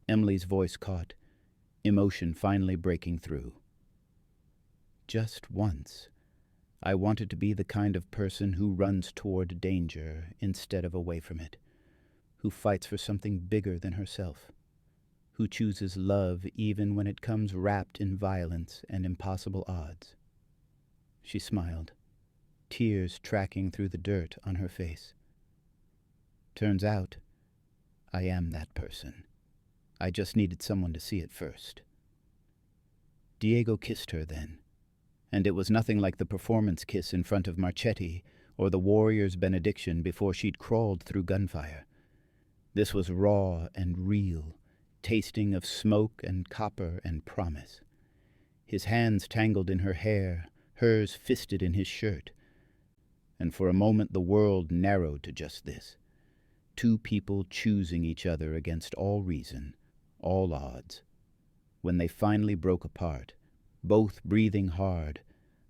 Emily's voice caught, emotion finally breaking through. "Just once, I wanted to be the kind of person who runs toward danger instead of away from it, who fights for something bigger than herself, who chooses love even when it comes wrapped in violence and impossible odds." She smiled, tears tracking through the dirt on her face. "Turns out, I am that person. I just needed someone to see it first." Diego kissed her then, and it was nothing like the performance kiss in front of Marchetti or the warrior's benediction before she'd crawled through gunfire. This was raw and real, tasting of smoke and copper and promise. His hands tangled in her hair, hers fisted in his shirt. And for a moment the world narrowed to just this. Two people choosing each other against all reason, all odds. When they finally broke apart, both breathing hard,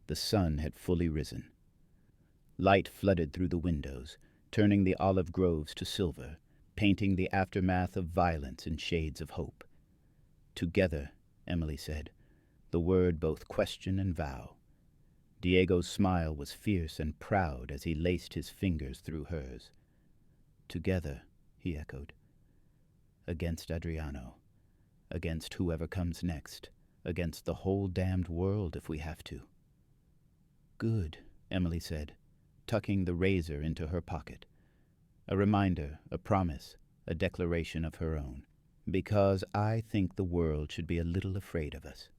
the sun had fully risen. Light flooded through the windows, turning the olive groves to silver, painting the aftermath of violence in shades of hope. Together, Emily said, the word both question and vow. Diego's smile was fierce and proud as he laced his fingers through hers. Together, he echoed. Against Adriano. Against whoever comes next. Against the whole damned world if we have to. Good, Emily said, tucking the razor into her pocket. A reminder, a promise, a declaration of her own. Because I think the world should be a little afraid of us.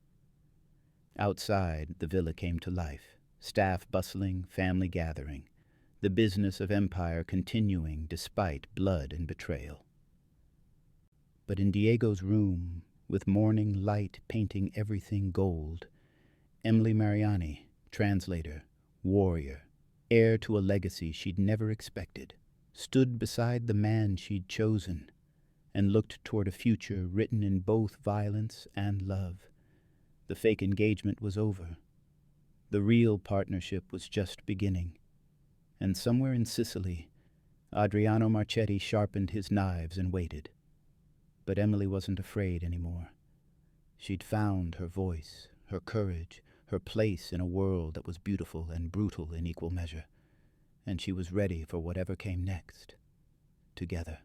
Outside, the villa came to life, staff bustling, family gathering, the business of empire continuing despite blood and betrayal. But in Diego's room, with morning light painting everything gold, Emily Mariani, translator, warrior, heir to a legacy she'd never expected, stood beside the man she'd chosen and looked toward a future written in both violence and love. The fake engagement was over. The real partnership was just beginning. And somewhere in Sicily, Adriano Marchetti sharpened his knives and waited. But Emily wasn't afraid anymore. She'd found her voice, her courage, her place in a world that was beautiful and brutal in equal measure. And she was ready for whatever came next. Together.